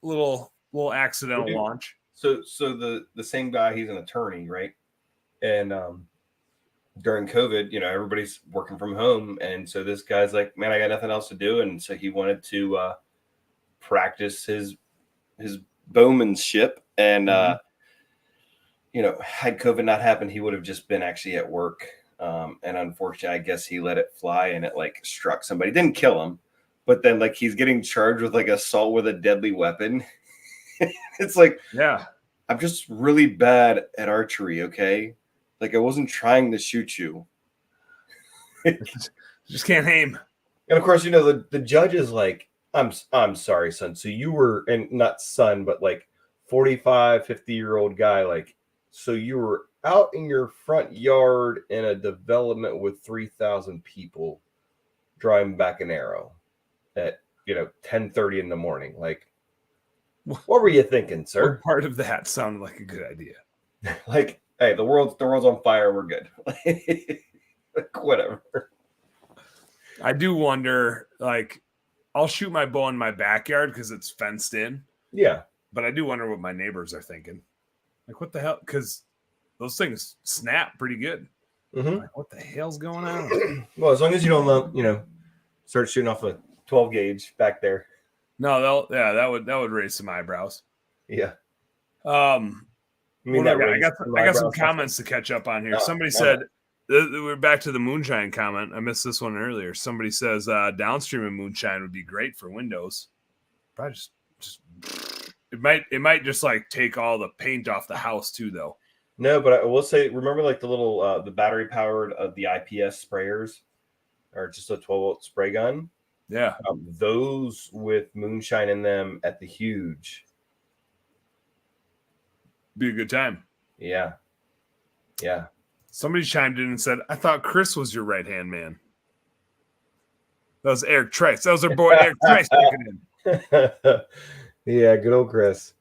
little accidental Dude. launch. So the same guy, he's an attorney, right? And during COVID, everybody's working from home, and so this guy's like, man, I got nothing else to do, and so he wanted to practice his bowmanship, and had COVID not happened, he would have just been actually at work, and unfortunately, I guess he let it fly, and it like struck somebody. Didn't kill him, but then like he's getting charged with like assault with a deadly weapon. It's like, Yeah. I'm just really bad at archery, okay? Like, I wasn't trying to shoot you. Just can't aim. And of course, the judge is like, I'm sorry, son. So you were, and not son, but like 45, 50-year-old guy, like, so you were out in your front yard in a development with 3,000 people driving back an arrow at 10:30 in the morning. Like, what were you thinking, sir? What part of that sounded like a good idea? Like, hey, the world's on fire. We're good. Like, whatever. I do wonder, like, I'll shoot my bow in my backyard because it's fenced in, Yeah. but I do wonder what my neighbors are thinking. Like, what the hell? Because those things snap pretty good. Mm-hmm. Like, what the hell's going on? Well, as long as you don't, start shooting off a 12 gauge back there. No, that would raise some eyebrows. Yeah. I got some eyebrows. comments to catch up on here. Oh, Somebody okay. said we're back to the moonshine comment. I missed this one earlier. Somebody says downstream of moonshine would be great for Windows. Probably just it might just like take all the paint off the house too, though. No, but I will say, remember like the little the battery powered of the IPS sprayers, or just a 12-volt spray gun. Yeah, Those with moonshine in them at the Huge. be a good time. Yeah. Yeah. Somebody chimed in and said, "I thought Chris was your right hand man." That was Eric Trice. That was our boy Eric Trice kicking in. Yeah, good old Chris.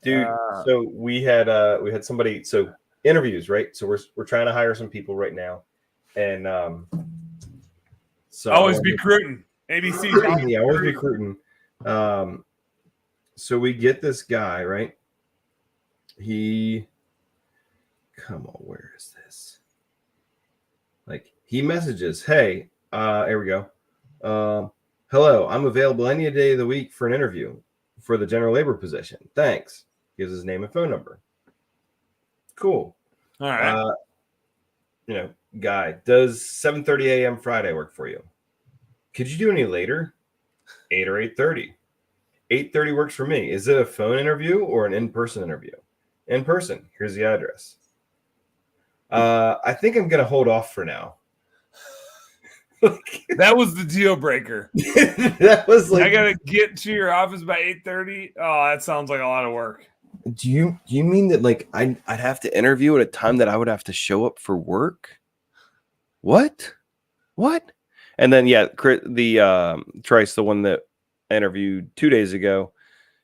Dude, so we had somebody, so interviews, right? So we're trying to hire some people right now. And so Always be recruiting. ABC. yeah, always be recruiting. So we get this guy, right? Come on, where is this? Like, he messages, hey, here we go. Hello, I'm available any day of the week for an interview for the general labor position. Thanks. Gives his name and phone number. Cool. All right. Guy, does 7:30 a.m. Friday work for you? Could you do any later? 8 or 8:30. 8:30 works for me. Is it a phone interview or an in-person interview? In person. Here's the address. I think I'm gonna hold off for now. That was the deal breaker. That was like, I gotta get to your office by 8:30. Oh, that sounds like a lot of work. Do you mean that like I'd have to interview at a time that I would have to show up for work? What? And then Trice, the one that I interviewed 2 days ago,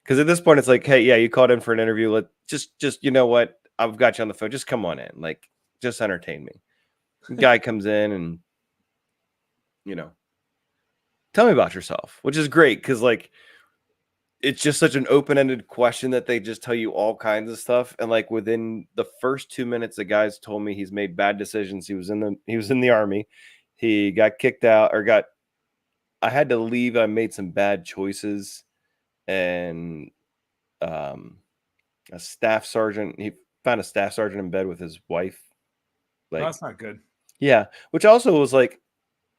because at this point it's like, hey, yeah, you called in for an interview. Let just you know what? I've got you on the phone. Just come on in. Like, just entertain me. Guy comes in and tell me about yourself, which is great because like it's just such an open-ended question that they just tell you all kinds of stuff. And like within the first 2 minutes, the guy's told me he's made bad decisions. He was in the army. He got kicked out I had to leave. I made some bad choices, and a staff sergeant, he found a staff sergeant in bed with his wife. Like, That's not good. yeah, which also was like,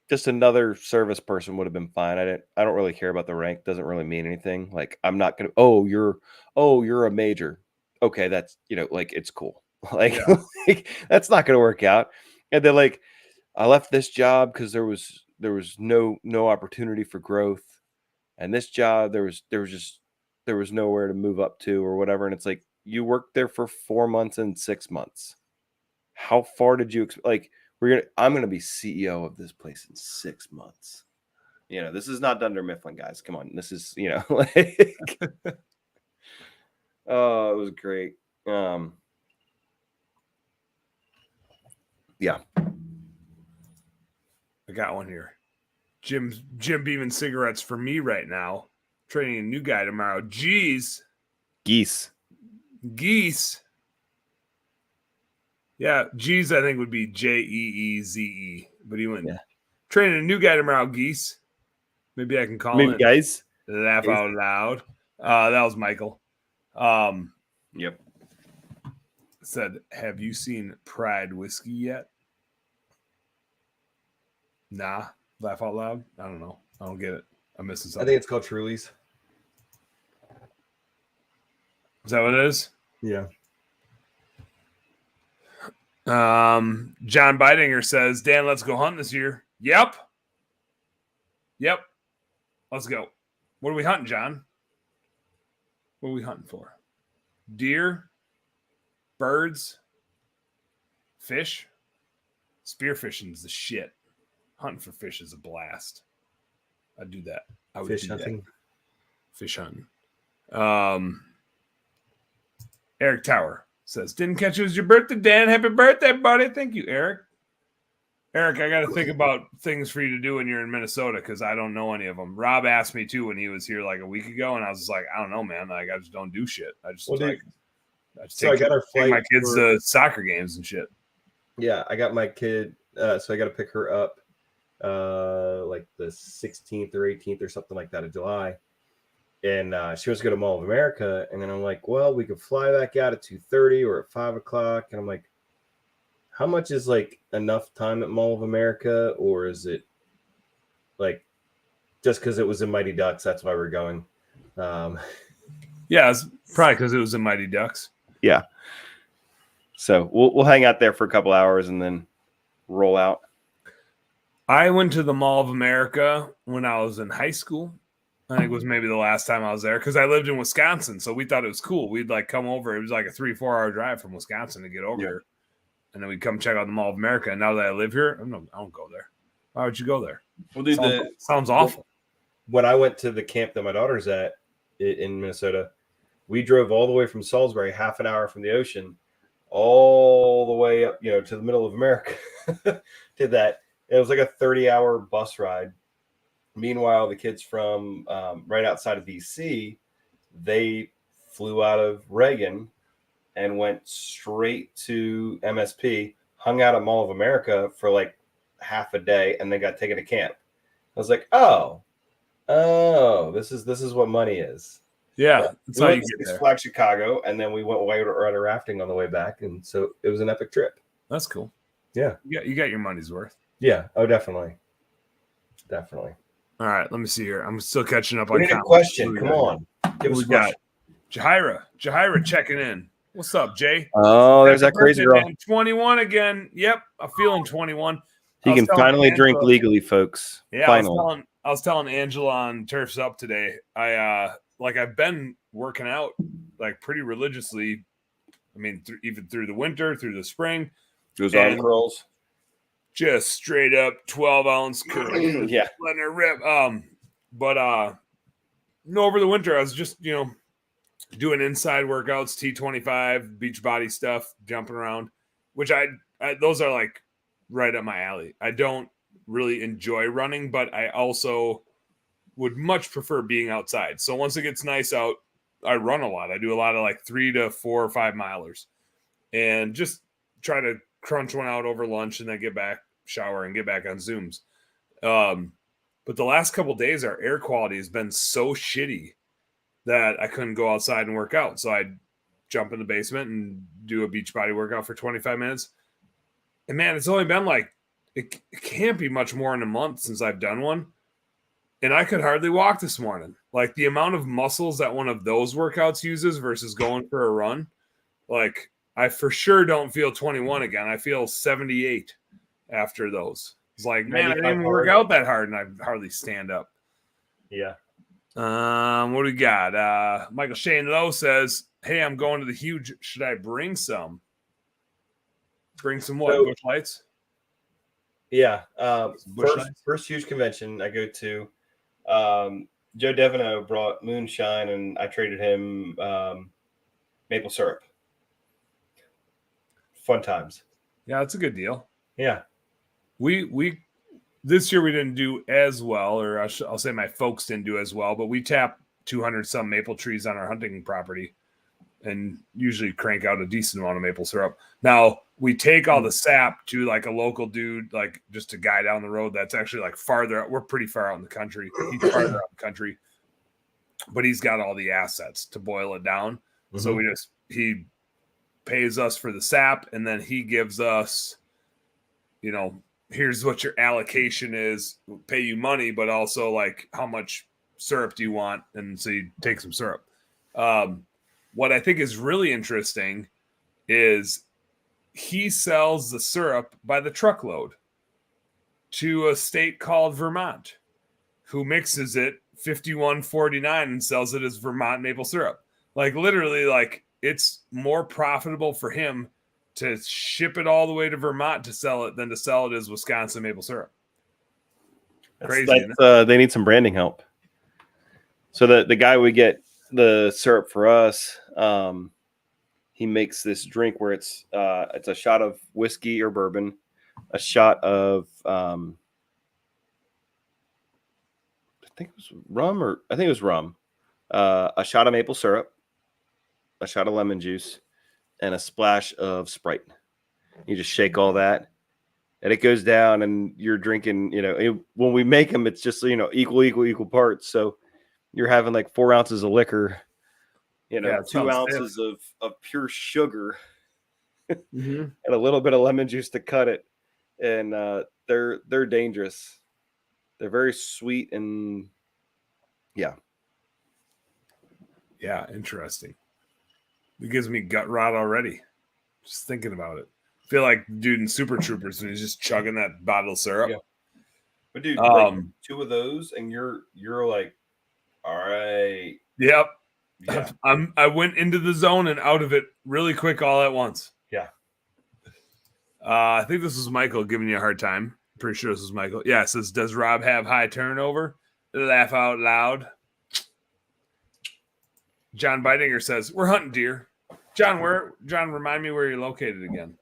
just another service person would have been fine. I don't really care about the rank. Doesn't really mean anything. Like, I'm not going to, you're a major. Okay. That's, like, it's cool. Like, Yeah. like that's not going to work out. And then like, I left this job because there was no opportunity for growth. And this job, there was nowhere to move up to or whatever. And it's like, you worked there for 4 months and 6 months. How far did you I'm going to be CEO of this place in 6 months. This is not Dunder Mifflin, guys. Come on. This is, like, oh, it was great. Yeah. I got one here. Jim Beeman cigarettes for me right now. Training a new guy tomorrow. Geese. Yeah, G's I think would be Jeeze, but he went. Yeah. Training a new guy tomorrow, Geese. Maybe I can call it. Guys. Laugh out loud. That was Michael. Yep. Said, have you seen Pride whiskey yet? Nah. Laugh out loud? I don't know. I don't get it. I'm missing something. I think it's called Truly's. Is that what it is? Yeah. John Bidinger says, Dan, let's go hunt this year. Yep. Let's go. What are we hunting, John? What are we hunting for? Deer? Birds? Fish? Spearfishing's the shit. Hunting for fish is a blast. I'd do that. I would Fish do hunting. that. Fish hunting. Eric Tower says, didn't catch it was your birthday, Dan. Happy birthday, buddy. Thank you, Eric. Eric, I got to think about things for you to do when you're in Minnesota because I don't know any of them. Rob asked me too when he was here like a week ago, and I was just like, I don't know, man. Like, I just don't do shit. I just Well, dude, like, I just so I got our take my flight kids for- to soccer games and shit. Yeah, I got my kid. So I got to pick her up like the 16th or 18th or something like that of July. And she wants to go to Mall of America. And then I'm like, well, we could fly back out at 2:30 or at 5 o'clock. And I'm like, how much is like enough time at Mall of America? Or is it like just because it was in Mighty Ducks, that's why we're going? Yeah, it's probably because it was in Mighty Ducks. Yeah. So we'll hang out there for a couple hours and then roll out. I went to the Mall of America when I was in high school. I think it was maybe the last time I was there because I lived in Wisconsin, so we thought it was cool. We'd like come over. It was like a 3-4 hour drive from Wisconsin to get over here, and then we'd come check out the Mall of America. And now that I live here, I don't go there. Why would you go there? We'll do Sounds awful. When I went to the camp that my daughter's at in Minnesota, we drove all the way from Salisbury, half an hour from the ocean, all the way up, to the middle of America. Did that. It was like a 30-hour bus ride. Meanwhile, the kids from right outside of DC, they flew out of Reagan and went straight to MSP, hung out at Mall of America for like half a day, and then got taken to camp. I was like, oh, this is what money is. Yeah, that's We how went you to get Six there. Flags Chicago, and then we went whitewater rafting on the way back, and so it was an epic trip. That's cool. Yeah. You got your money's worth. Yeah. Oh, definitely. All right, let me see here. I'm still catching up We on need a comments. question. What do Come we got? on. Give What us a we got? question. Jahira checking in. What's up, Jay? Oh, there's Happy that crazy birthday, girl. man. 21 again. Yep, I'm feeling 21. He I was can telling finally drink Angela- legally, folks. Yeah, Finally. I was telling Angela on Turfs Up today. I've been working out like pretty religiously. I mean, even through the winter, through the spring, Those And- arm curls. just straight up 12-ounce curl. Yeah. Letting her rip. Over the winter, I was just, doing inside workouts, T25, beach body stuff, jumping around, which I those are like right up my alley. I don't really enjoy running, but I also would much prefer being outside. So once it gets nice out, I run a lot. I do a lot of like 3 to 4 or 5 milers and just try to crunch one out over lunch and then get back, shower, and get back on Zooms. But the last couple of days, our air quality has been so shitty that I couldn't go outside and work out. So I'd jump in the basement and do a beach body workout for 25 minutes. And man, it's only been like, it can't be much more in a month since I've done one. And I could hardly walk this morning. Like the amount of muscles that one of those workouts uses versus going for a run. Like I for sure don't feel 21 again. I feel 78 after those. It's like, man, I didn't even work out that hard and I hardly stand up. Yeah. What do we got? Michael Shane Lowe says, hey, I'm going to the huge. Should I bring some? Bring some what? So- Busch Lights? Yeah. Busch Lights? First huge convention I go to. Joe Devino brought moonshine, and I traded him maple syrup. Fun times. Yeah, it's a good deal. Yeah. We this year we didn't do as well, or I'll say my folks didn't do as well, but we tapped 200 some maple trees on our hunting property and usually crank out a decent amount of maple syrup. Now we take all the sap to like a local dude, like just a guy down the road that's actually like farther out. We're pretty far out in the country. He's farther out in the country, but he's got all the assets to boil it down. So he pays us for the sap, and then he gives us, here's what your allocation is, we'll pay you money, but also like how much syrup do you want? And so you take some syrup. What I think is really interesting is he sells the syrup by the truckload to a state called Vermont, who mixes it 51.49 and sells it as Vermont maple syrup. Like literally, like it's more profitable for him to ship it all the way to Vermont to sell it than to sell it as Wisconsin maple syrup. Crazy. isn't it? They need some branding help. So the guy we get the syrup for us, he makes this drink where it's a shot of whiskey or bourbon, a shot of I think it was rum, a shot of maple syrup, a shot of lemon juice, and a splash of Sprite. You just shake all that, and it goes down, and you're drinking. When we make them, it's just equal parts. So you're having like 4 ounces of liquor, Yeah, it 2 sounds ounces of pure sugar, Mm-hmm. and a little bit of lemon juice to cut it. And they're dangerous. They're very sweet and yeah. Yeah, interesting. It gives me gut rot already. Just thinking about it. I feel like the dude in Super Troopers when he's just chugging that bottle of syrup. Yeah. But dude, Um, 2 of those and you're like, all right. Yep. Yeah. I went into the zone and out of it really quick all at once. Yeah. I think this was Michael giving you a hard time. Pretty sure this was Michael. Yeah, it says, does Rob have high turnover? Laugh out loud. John Bidinger says, we're hunting deer. John, remind me where you're located again.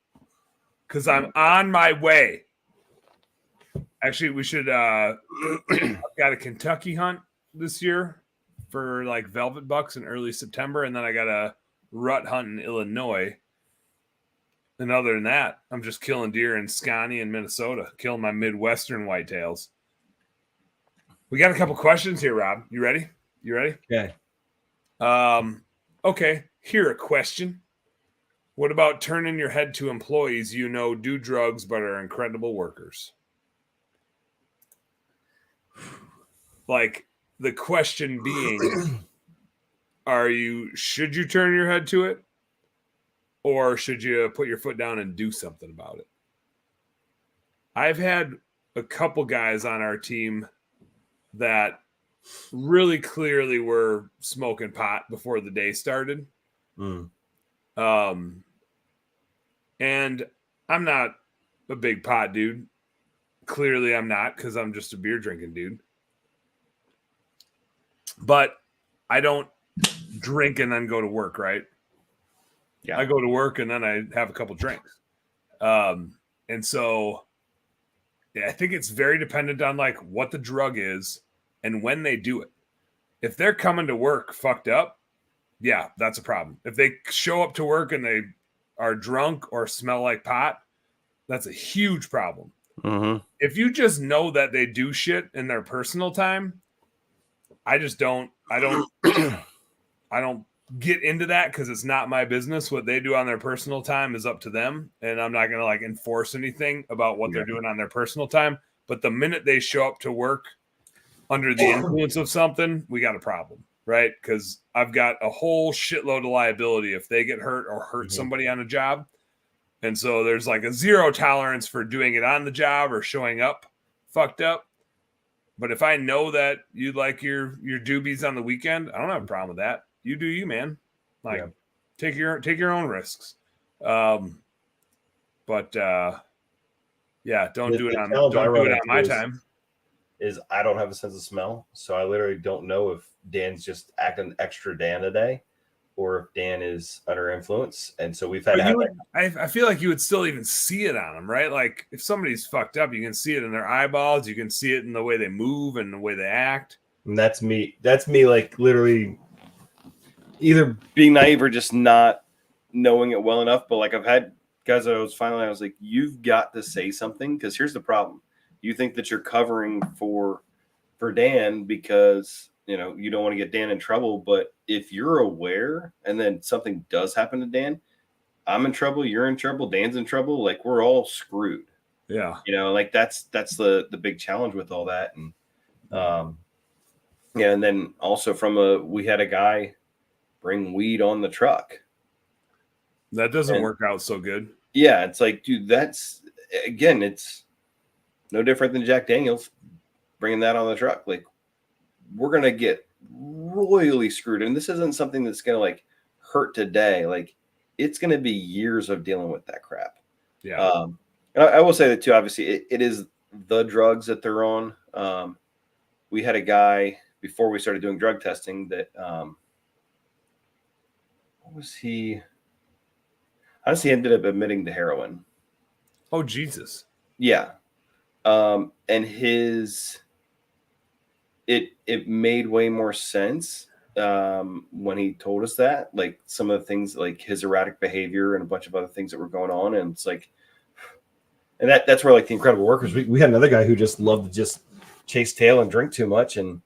Because I'm on my way. Actually, we should I've got a Kentucky hunt this year for like velvet bucks in early September, and then I got a rut hunt in Illinois. And other than that, I'm just killing deer in Scotty and Minnesota, killing my Midwestern whitetails. We got a couple questions here, Rob. You ready? Okay. Okay. Here a question. What about turning your head to employees do drugs but are incredible workers? Like the question being, should you turn your head to it? Or should you put your foot down and do something about it? I've had a couple guys on our team that really clearly were smoking pot before the day started. Mm. And I'm not a big pot dude. Clearly I'm not, because I'm just a beer drinking dude. But I don't drink and then go to work, right? Yeah. I go to work and then I have a couple drinks. And so I think it's very dependent on like what the drug is and when they do it. If they're coming to work fucked up, yeah, that's a problem. If they show up to work and they are drunk or smell like pot, that's a huge problem. Mm-hmm. If you just know that they do shit in their personal time, I don't get into that because it's not my business. What they do on their personal time is up to them, and I'm not going to like enforce anything about what they're doing on their personal time. But the minute they show up to work under the influence of something, we got a problem, right? Because I've got a whole shitload of liability if they get hurt or hurt somebody on a job. And so there's like a zero tolerance for doing it on the job or showing up fucked up. But if I know that you like your doobies on the weekend, I don't have a problem with that. You do you, man. Like take your own risks. Don't do it on my time. Is I don't have a sense of smell, so I literally don't know if Dan's just acting extra Dan today, or if Dan is under influence. And so we've had. I feel like you would still even see it on them, right? Like if somebody's fucked up, you can see it in their eyeballs. You can see it in the way they move and the way they act. And that's me. That's me. Like literally, either being naive or just not knowing it well enough. But like I've had guys that I was like, you've got to say something, because here's the problem. You think that you're covering for Dan because you don't want to get Dan in trouble, but if you're aware and then something does happen to Dan, I'm in trouble, you're in trouble, Dan's in trouble, like we're all screwed. Yeah. Like that's the big challenge with all that. And and then also we had a guy bring weed on the truck. That doesn't work out so good. Yeah, it's like, dude, it's no different than Jack Daniels bringing that on the truck. Like, we're going to get royally screwed. And this isn't something that's going to like hurt today. Like, it's going to be years of dealing with that crap. Yeah. And I will say that too, obviously it is the drugs that they're on. We had a guy before we started doing drug testing that, what was he? Honestly, ended up admitting to heroin. Oh, Jesus. Yeah. And it made way more sense when he told us that, like some of the things, like his erratic behavior and a bunch of other things that were going on. And it's like, and that's where like the incredible workers, we had another guy who just loved to just chase tail and drink too much. And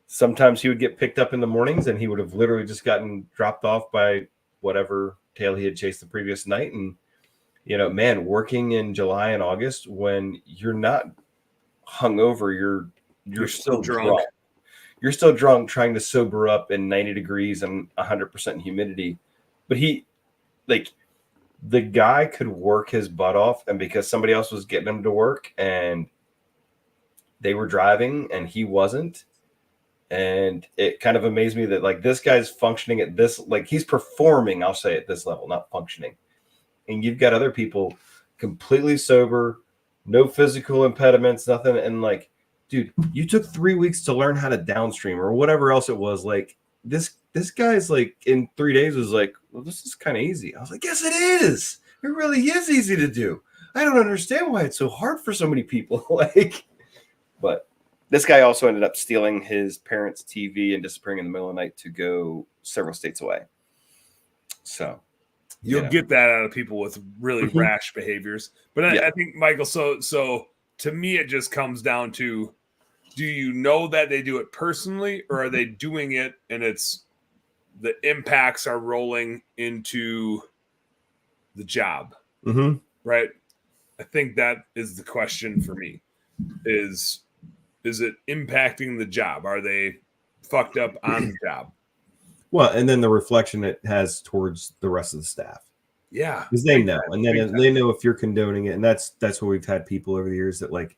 sometimes he would get picked up in the mornings and he would have literally just gotten dropped off by whatever tail he had chased the previous night. And, you know, man, working in July and August when you're not hungover, you're still drunk. You're still drunk trying to sober up in 90 degrees and 100% humidity. But the guy could work his butt off, and because somebody else was getting him to work and they were driving and he wasn't. And it kind of amazed me that like this guy's functioning at this, like he's performing, I'll say at this level, not functioning. And you've got other people completely sober, no physical impediments, nothing. And like, dude, you took 3 weeks to learn how to downstream or whatever else it was. Like this guy's like in 3 days was like, well, this is kind of easy. I was like, yes, it is. It really is easy to do. I don't understand why it's so hard for so many people. Like, but this guy also ended up stealing his parents' TV and disappearing in the middle of the night to go several states away. So you'll get that out of people with really rash behaviors. But I think, Michael, so to me, it just comes down to, do you know that they do it personally, or are they doing it and it's the impacts are rolling into the job? Mm-hmm. Right? I think that is the question for me. Is it impacting the job? Are they fucked up on the job? Well, and then the reflection it has towards the rest of the staff. Yeah. Because they know. And then they know if you're condoning it. And that's where we've had people over the years that like,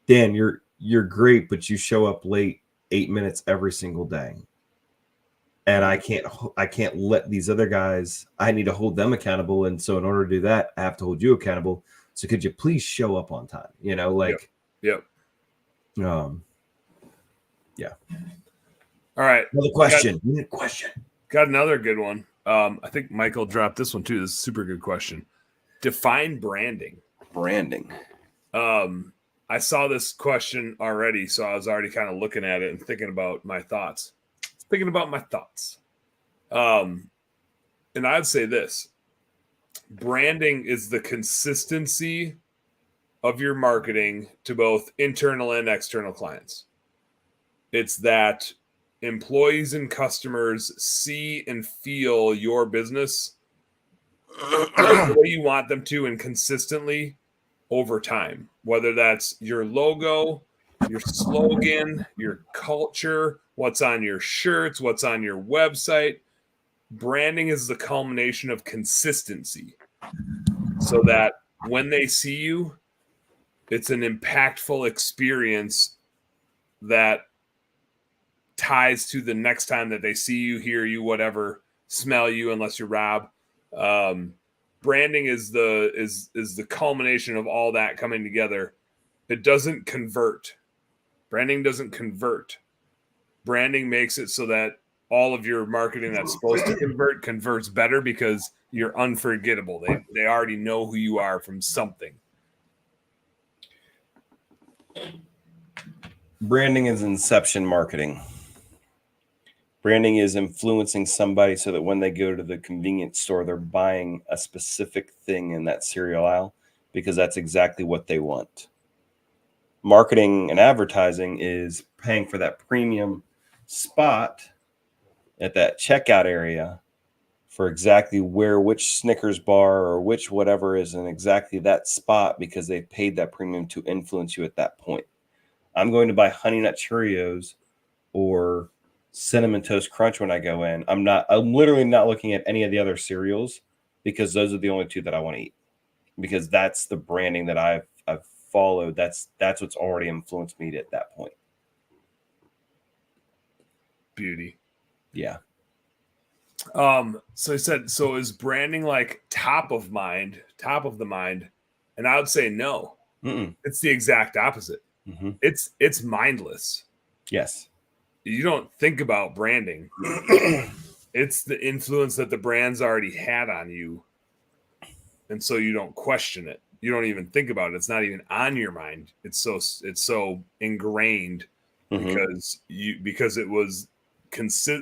Dan, you're great, but you show up late 8 minutes every single day. And I can't let these other guys, I need to hold them accountable. And so in order to do that, I have to hold you accountable. So could you please show up on time? You know, like, Yep. Yeah. All right. Another question. Got another good one. I think Michael dropped this one too. This is a super good question. Define branding. I saw this question already, so I was already kind of looking at it and thinking about my thoughts. And I'd say this: branding is the consistency of your marketing to both internal and external clients. It's that employees and customers see and feel your business the way you want them to, and consistently over time, whether that's your logo, your slogan, your culture, what's on your shirts, what's on your website. Branding is the culmination of consistency, so that when they see you, it's an impactful experience that ties to the next time that they see you, hear you, whatever, smell you, unless you're Rob. Branding is the culmination of all that coming together. It doesn't convert. Branding doesn't convert. Branding makes it so that all of your marketing that's supposed to converts better, because you're unforgettable. They already know who you are from something. Branding is inception marketing. Branding is influencing somebody so that when they go to the convenience store, they're buying a specific thing in that cereal aisle because that's exactly what they want. Marketing and advertising is paying for that premium spot at that checkout area for exactly which Snickers bar or which whatever is in exactly that spot, because they paid that premium to influence you at that point. I'm going to buy Honey Nut Cheerios or Cinnamon Toast Crunch when I go in. I'm literally not looking at any of the other cereals, because those are the only two that I want to eat, because that's the branding that I've followed. That's what's already influenced me at that point. Beauty. Yeah. So he said, so is branding like top of the mind? And I would say no. Mm-mm. It's the exact opposite. Mm-hmm. It's mindless. Yes. You don't think about branding. It's the influence that the brand's already had on you, and so you don't question it. you don't even think about it. It's not even on your mind. It's so ingrained because it was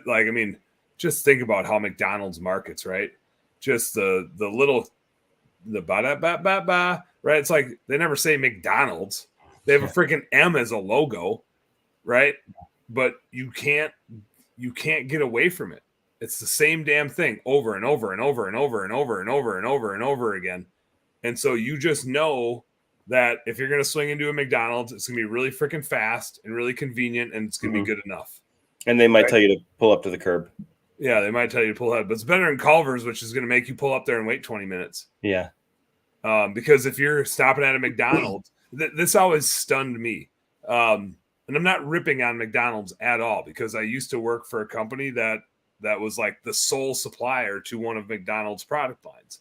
like, I mean, just think about how McDonald's markets, right? Just the little ba-da-ba-ba-ba, right? It's like they never say McDonald's. They have a freaking M as a logo, right? But you can't get away from it. It's the same damn thing over and over and over and over and over and over and over and over again. And so you just know that if you're going to swing into a McDonald's, it's going to be really freaking fast and really convenient, and it's going to be good enough. And they might tell you to pull up to the curb. Yeah, they might tell you to pull ahead, but it's better than Culver's, which is going to make you pull up there and wait 20 minutes. Yeah. Because if you're stopping at a McDonald's, this always stunned me. And I'm not ripping on McDonald's at all, because I used to work for a company that was like the sole supplier to one of McDonald's product lines.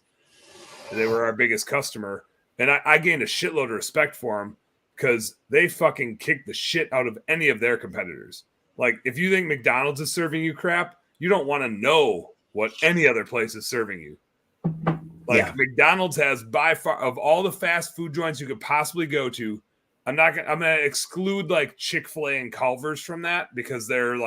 They were our biggest customer. And I gained a shitload of respect for them because they fucking kicked the shit out of any of their competitors. Like, if you think McDonald's is serving you crap, you don't want to know what any other place is serving you. Like, McDonald's has by far, of all the fast food joints you could possibly go to, I'm gonna exclude like Chick-fil-A and Culver's from that, because they're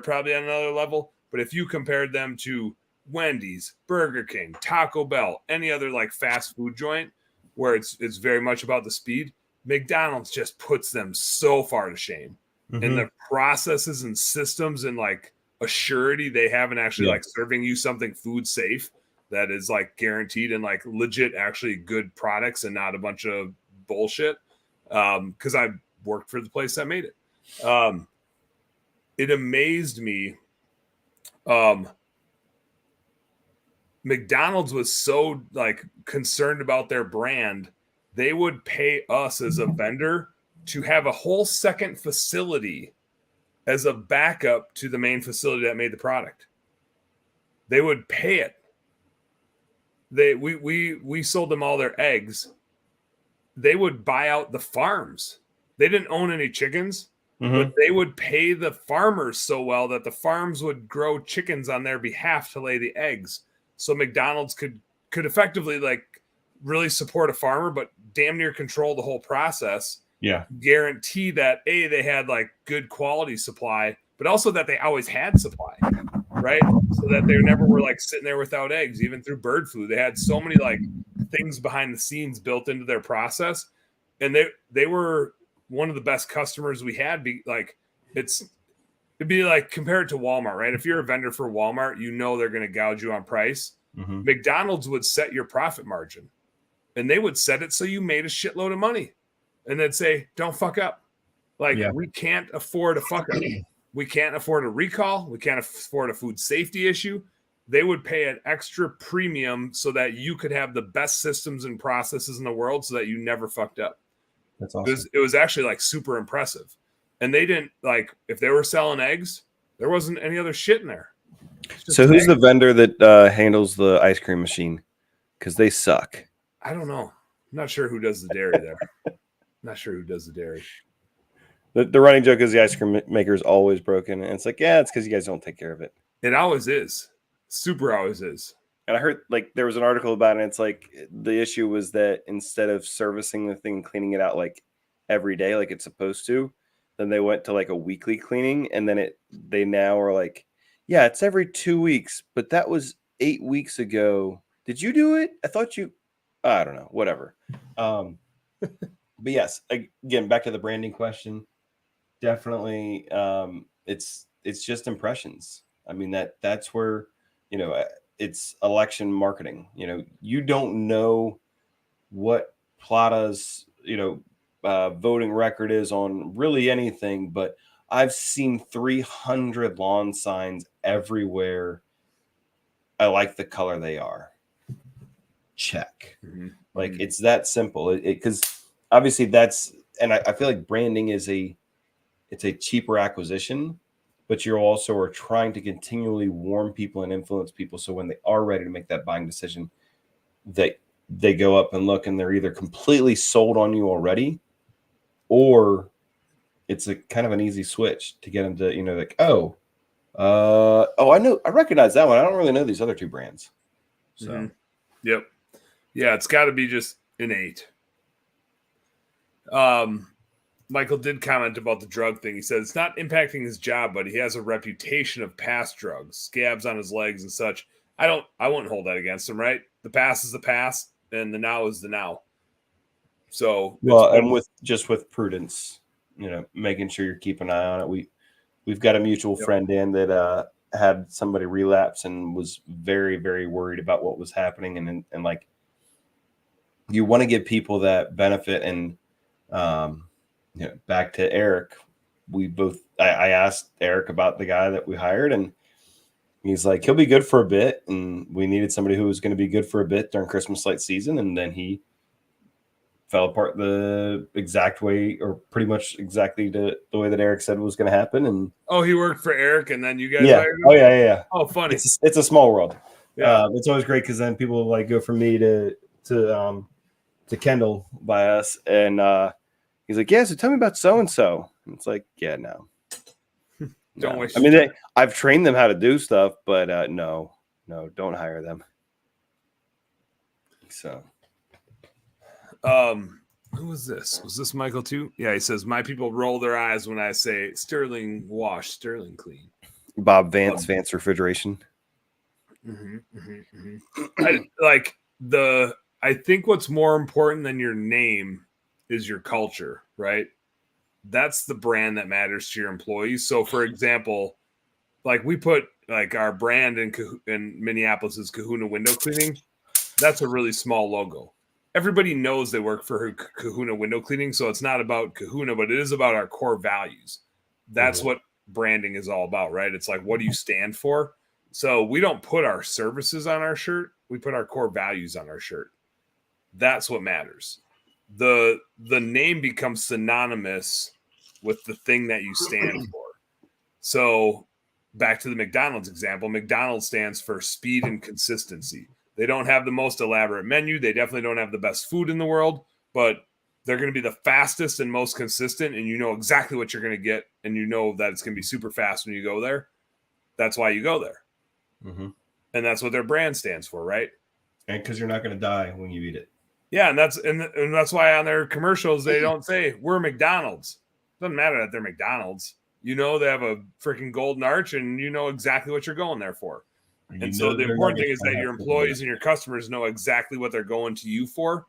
probably on another level. But if you compared them to Wendy's, Burger King, Taco Bell, any other like fast food joint where it's very much about the speed, McDonald's just puts them so far to shame. And the processes and systems and like a surety they have in actually like serving you something food safe that is like guaranteed and like legit actually good products and not a bunch of bullshit. Because I worked for the place that made it. It amazed me. McDonald's was so like concerned about their brand, they would pay us as a vendor to have a whole second facility as a backup to the main facility that made the product. They would pay it. We sold them all their eggs. They would buy out the farms. They didn't own any chickens, but they would pay the farmers so well that the farms would grow chickens on their behalf to lay the eggs. So McDonald's could effectively like really support a farmer, but damn near control the whole process. Yeah. Guarantee that they had like good quality supply, but also that they always had supply, right? So that they never were like sitting there without eggs, even through bird flu. They had so many like things behind the scenes built into their process, and they were one of the best customers we had. It'd be like compared to Walmart, right? If you're a vendor for Walmart, you know they're going to gouge you on price. McDonald's would set your profit margin, and they would set it so you made a shitload of money, and then say, "Don't fuck up." Like, we can't afford a fuck up. We can't afford a recall. We can't afford a food safety issue. They would pay an extra premium so that you could have the best systems and processes in the world so that you never fucked up. That's awesome. It was actually like super impressive. And they didn't like, if they were selling eggs, there wasn't any other shit in there. So who's the vendor that handles the ice cream machine? Because they suck. I don't know. I'm not sure who does the dairy there. Not sure who does the dairy. The running joke is the ice cream maker is always broken. And it's like, yeah, it's because you guys don't take care of it. It always is. Super always is. And I heard like there was an article about it. And it's like the issue was that instead of servicing the thing and cleaning it out like every day like it's supposed to, then they went to like a weekly cleaning. And then they now are like, yeah, it's every 2 weeks. But that was 8 weeks ago. Did you do it? I thought I don't know. Whatever. But yes, again, back to the branding question. Definitely, it's just impressions. I mean, that's where, it's election marketing. You don't know what Plata's, voting record is on really anything, but I've seen 300 lawn signs everywhere. I like the color they are. Check. Like, it's that simple. Because obviously and I feel like branding it's a cheaper acquisition, but you also are trying to continually warm people and influence people. So when they are ready to make that buying decision, they go up and look and they're either completely sold on you already, or it's a kind of an easy switch to get them to, like, I recognize that one. I don't really know these other two brands. So, Yep. Yeah. It's gotta be just An 8. Michael did comment about the drug thing. He said it's not impacting his job, but he has a reputation of past drugs, scabs on his legs and such. I wouldn't hold that against him, right? The past is the past, and the now is the now. So Well, and with prudence, making sure you're keeping an eye on it. We've got a mutual friend in that had somebody relapse and was very, very worried about what was happening, and like you want to give people that benefit. And back to Eric, I asked Eric about the guy that we hired, and he's like, he'll be good for a bit, and we needed somebody who was going to be good for a bit during Christmas light season, and then he fell apart the exact way, or pretty much exactly the way that Eric said was going to happen. And he worked for Eric, and then you guys yeah, hired him? oh yeah. Oh, funny. It's a small world. Yeah, it's always great because then people like go from me to Kendall by us, and he's like, yeah, so tell me about so and so. It's like, yeah, no. Don't waste. I mean, I've trained them how to do stuff, but no, don't hire them. So. Who was this? Was this Michael too? Yeah, he says my people roll their eyes when I say Sterling wash, Sterling clean. Bob Vance Refrigeration. I think what's more important than your name is your culture, right? That's the brand that matters to your employees. So, for example, like we put like our brand in Minneapolis is Kahuna Window Cleaning. That's a really small logo. Everybody knows they work for Kahuna Window Cleaning, so it's not about Kahuna, but it is about our core values. That's what branding is all about, right? It's like, what do you stand for? So we don't put our services on our shirt. We put our core values on our shirt. That's what matters. The name becomes synonymous with the thing that you stand for. So back to the McDonald's example, McDonald's stands for speed and consistency. They don't have the most elaborate menu. They definitely don't have the best food in the world, but they're going to be the fastest and most consistent, and you know exactly what you're going to get, and you know that it's going to be super fast when you go there. That's why you go there. Mm-hmm. And that's what their brand stands for, right? And because you're not going to die when you eat it. Yeah, and that's why on their commercials they don't say we're McDonald's. It doesn't matter that they're McDonald's. You know they have a freaking golden arch, and you know exactly what you're going there for. And so the important thing is that your employees and your customers know exactly what they're going to you for.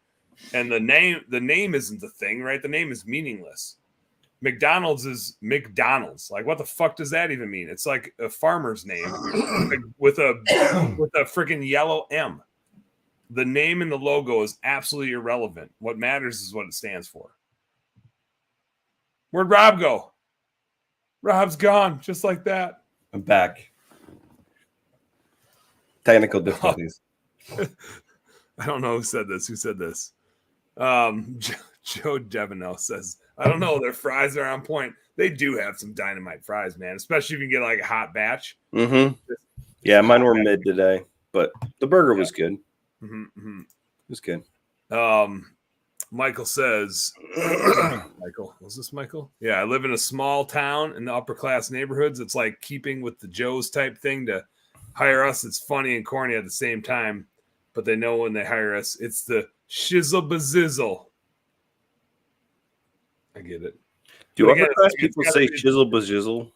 And the name isn't the thing, right? The name is meaningless. McDonald's is McDonald's. Like, what the fuck does that even mean? It's like a farmer's name with a freaking yellow M. The name and the logo is absolutely irrelevant. What matters is what it stands for. Where'd Rob go? Rob's gone, just like that. I'm back. Technical difficulties. I don't know who said this. Joe Devanel says, I don't know. Their fries are on point. They do have some dynamite fries, man, especially if you can get like a hot batch. Mm-hmm. Yeah, mine were mid today, but the burger was good. Mm-hmm. It was good. Michael says, Michael, was this Michael? Yeah, I live in a small town in the upper class neighborhoods. It's like keeping with the Joe's type thing to hire us. It's funny and corny at the same time, but they know when they hire us, it's the shizzle bazizzle. I get it. Do you ever people say shizzle bazizzle?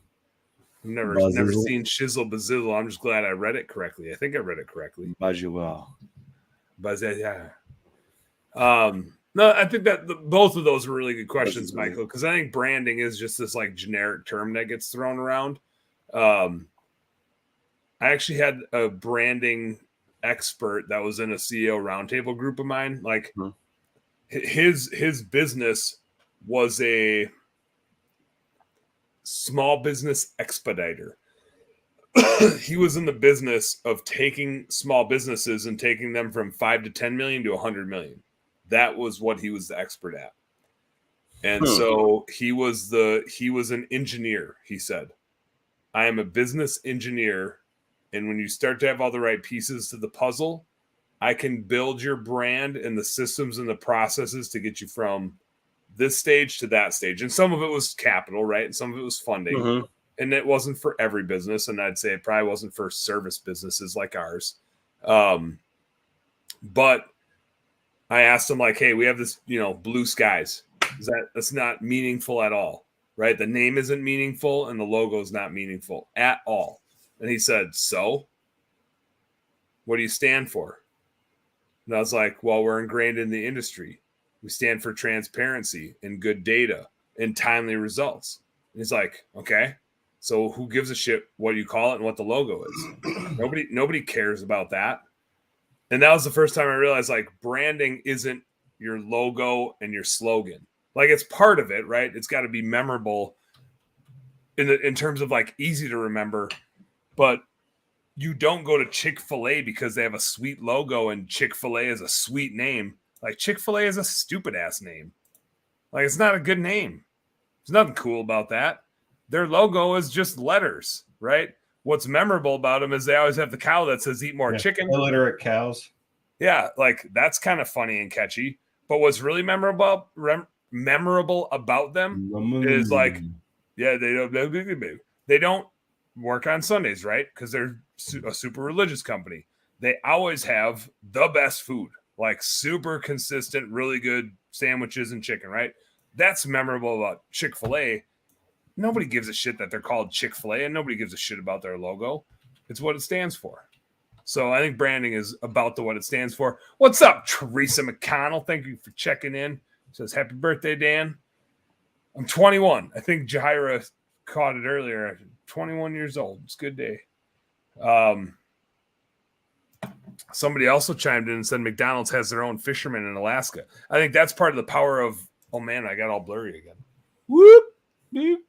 I've never seen shizzle bazizzle. I'm just glad I read it correctly. I think I read it correctly. Bazizzle. No, I think that both of those are really good questions, Michael, because I think branding is just this like generic term that gets thrown around. I actually had a branding expert that was in a CEO roundtable group of mine. Like his business was a small business expediter. He was in the business of taking small businesses and taking them from 5 to 10 million to 100 million. That was what he was the expert at. And so he was an engineer, he said. I am a business engineer. And when you start to have all the right pieces to the puzzle, I can build your brand and the systems and the processes to get you from this stage to that stage. And some of it was capital, right? And some of it was funding. Mm-hmm. And it wasn't for every business. And I'd say it probably wasn't for service businesses like ours. But I asked them like, hey, we have this, blue skies. That's not meaningful at all, right? The name isn't meaningful and the logo is not meaningful at all. And he said, so what do you stand for? And I was like, well, we're ingrained in the industry. We stand for transparency and good data and timely results. And he's like, okay, so who gives a shit what you call it and what the logo is? Nobody cares about that. And that was the first time I realized like branding isn't your logo and your slogan. Like it's part of it, right? It's got to be memorable in terms of like easy to remember, but you don't go to Chick-fil-A because they have a sweet logo and Chick-fil-A is a sweet name. Like Chick-fil-A is a stupid ass name. Like it's not a good name. There's nothing cool about that. Their logo is just letters, right? What's memorable about them is they always have the cow that says eat more chicken. Illiterate cows. Yeah, like that's kind of funny and catchy. But what's really memorable about them is like, yeah, they don't work on Sundays, right? Because they're a super religious company. They always have the best food, like super consistent, really good sandwiches and chicken, right? That's memorable about Chick-fil-A. Nobody gives a shit that they're called Chick-fil-A, and nobody gives a shit about their logo. It's what it stands for. So I think branding is about what it stands for. What's up, Teresa McConnell? Thank you for checking in. Says, happy birthday, Dan. I'm 21. I think Jaira caught it earlier. 21 years old. It's a good day. Somebody also chimed in and said McDonald's has their own fishermen in Alaska. I think that's part of the power of, oh man, I got all blurry again. Whoop, beep.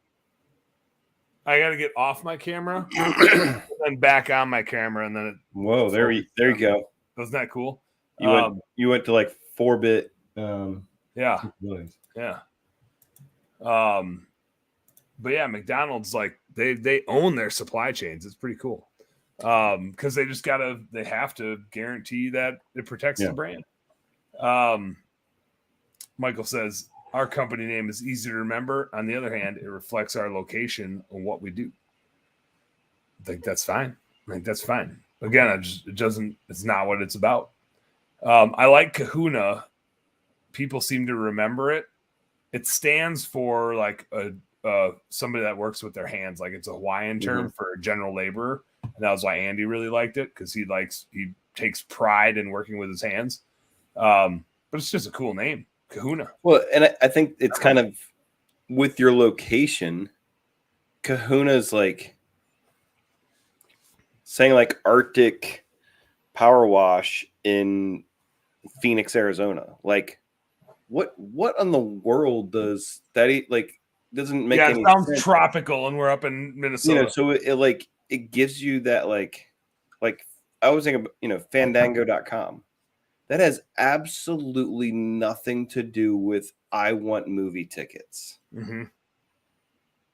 I got to get off my camera and then back on my camera. And then Whoa, there you go. Wasn't that cool? You went to like 4-bit. Yeah. Yeah. But yeah, McDonald's, like they own their supply chains. It's pretty cool. Because they just they have to guarantee that it protects the brand. Michael says, our company name is easy to remember. On the other hand, it reflects our location and what we do. I think that's fine. Again, it's not what it's about. I like Kahuna. People seem to remember it. It stands for like somebody that works with their hands. Like it's a Hawaiian term for a general laborer. And that was why Andy really liked it, because he takes pride in working with his hands. But it's just a cool name, Kahuna. Well, and I think it's kind of with your location. Kahuna's like saying like Arctic Power Wash in Phoenix, Arizona. Like, what in the world does that like? Doesn't make any it sounds sense. Tropical, and we're up in Minnesota. So it gives you that like I was thinking, Fandango.com. That has absolutely nothing to do with I want movie tickets. Mm-hmm.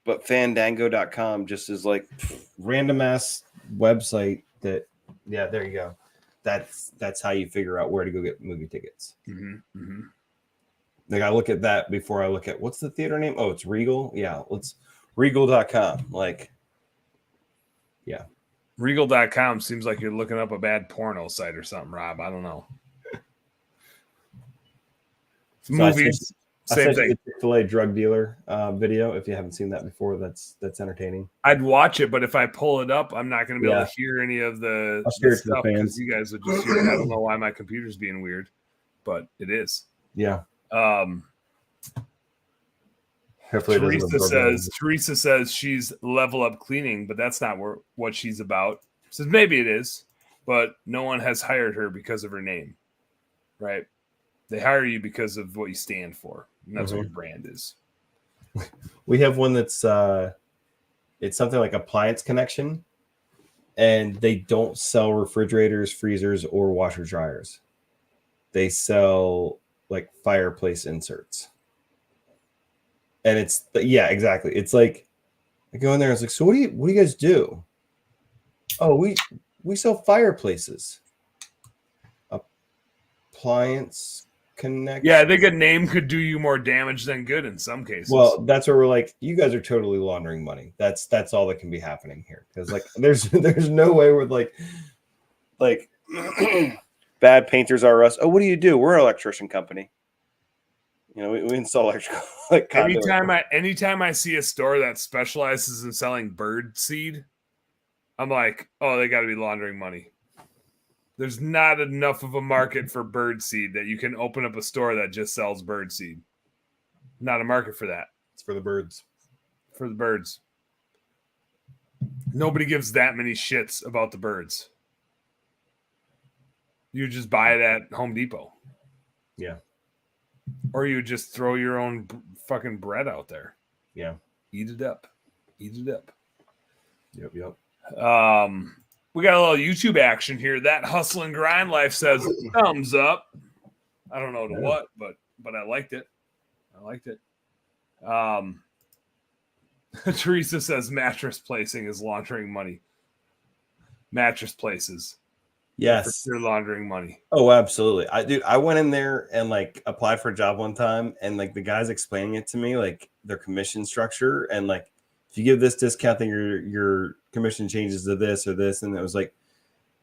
But Fandango.com just is like random ass website that, yeah, there you go. That's how you figure out where to go get movie tickets. Mm-hmm. Mm-hmm. Like I look at that before I look at what's the theater name? Oh, it's Regal. Yeah, let's Regal.com. Like, yeah. Regal.com seems like you're looking up a bad porno site or something, Rob. I don't know. So Movies, same thing. Chick-fil-A drug dealer video. If you haven't seen that before, that's entertaining. I'd watch it, but if I pull it up, I'm not going to be able to hear any of the stuff because you guys would just hear it. I don't know why my computer's being weird, but it is. Yeah. Hopefully Teresa says she's Level Up Cleaning, but that's not what she's about. Says maybe it is, but no one has hired her because of her name, right? They hire you because of what you stand for, and that's what your brand is. We have one that's it's something like Appliance Connection, and they don't sell refrigerators, freezers, or washer dryers. They sell like fireplace inserts. And it's exactly. It's like I go in there and it's like, so what do you guys do? Oh, we sell fireplaces. Appliance Connection. Yeah, I think a name could do you more damage than good in some cases. Well, that's where we're like, you guys are totally laundering money. That's all that can be happening here. Because like there's no way we're like bad painters are us. Oh, what do? We're an electrician company. You know, we install electrical. Like Anytime I see a store that specializes in selling bird seed, I'm like, oh, they got to be laundering money. There's not enough of a market for bird seed that you can open up a store that just sells bird seed. Not a market for that. It's for the birds. For the birds. Nobody gives that many shits about the birds. You just buy it at Home Depot. Yeah. Or you just throw your own fucking bread out there. Yeah. Eat it up. Eat it up. Yep. We got a little YouTube action here. That hustle and grind life says thumbs up. I don't know to what, but I liked it. Teresa says mattress placing is laundering money. Mattress places. Yes. They're laundering money. Oh, absolutely. I went in there and like applied for a job one time, and like the guy's explaining it to me, like their commission structure, and like if you give this discount, then your commission changes to this or this. And it was like,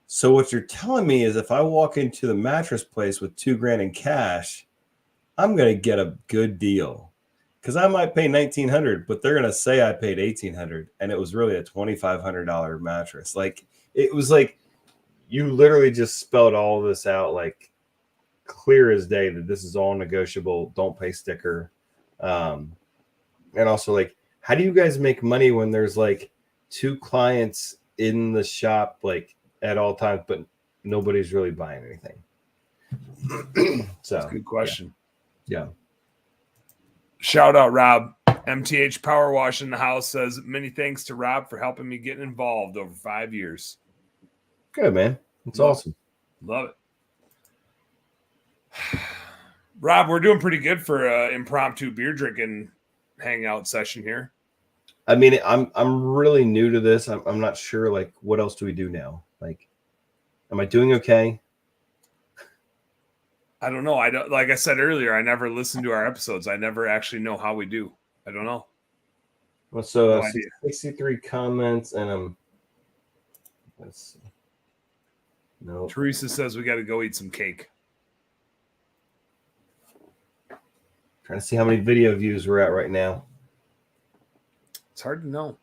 so what you're telling me is if I walk into the mattress place with $2,000 in cash, I'm gonna get a good deal. Because I might pay $1,900, but they're gonna say I paid $1,800, and it was really a $2,500 mattress. Like it was like you literally just spelled all of this out like clear as day that this is all negotiable. Don't pay sticker, and also like, how do you guys make money when there's like 2 clients in the shop like at all times, but nobody's really buying anything? So that's a good question. Yeah. Shout out Rob. MTH Power Wash in the house says many thanks to Rob for helping me get involved over 5 years. Good, man. That's awesome. Love it. Rob, we're doing pretty good for an impromptu beer drinking hangout session here. I mean, I'm really new to this. I'm not sure like what else do we do now? Like, am I doing okay? I don't know. I don't, like I said earlier, I never listen to our episodes. I never actually know how we do. I don't know. Well, so No idea. 63 comments, and let's see. No. Teresa says we got to go eat some cake. Trying to see how many video views we're at right now. It's hard to know.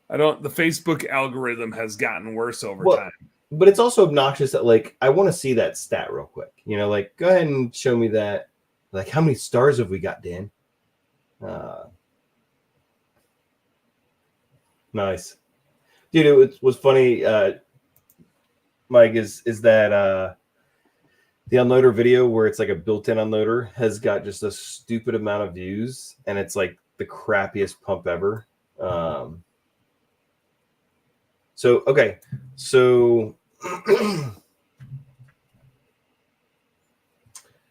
The Facebook algorithm has gotten worse over time. But it's also obnoxious that like I want to see that stat real quick. You know, like go ahead and show me that. Like, how many stars have we got, Dan? Nice, dude. It was funny. Mike, is that the unloader video where it's like a built-in unloader has got just a stupid amount of views, and it's like the crappiest pump ever. So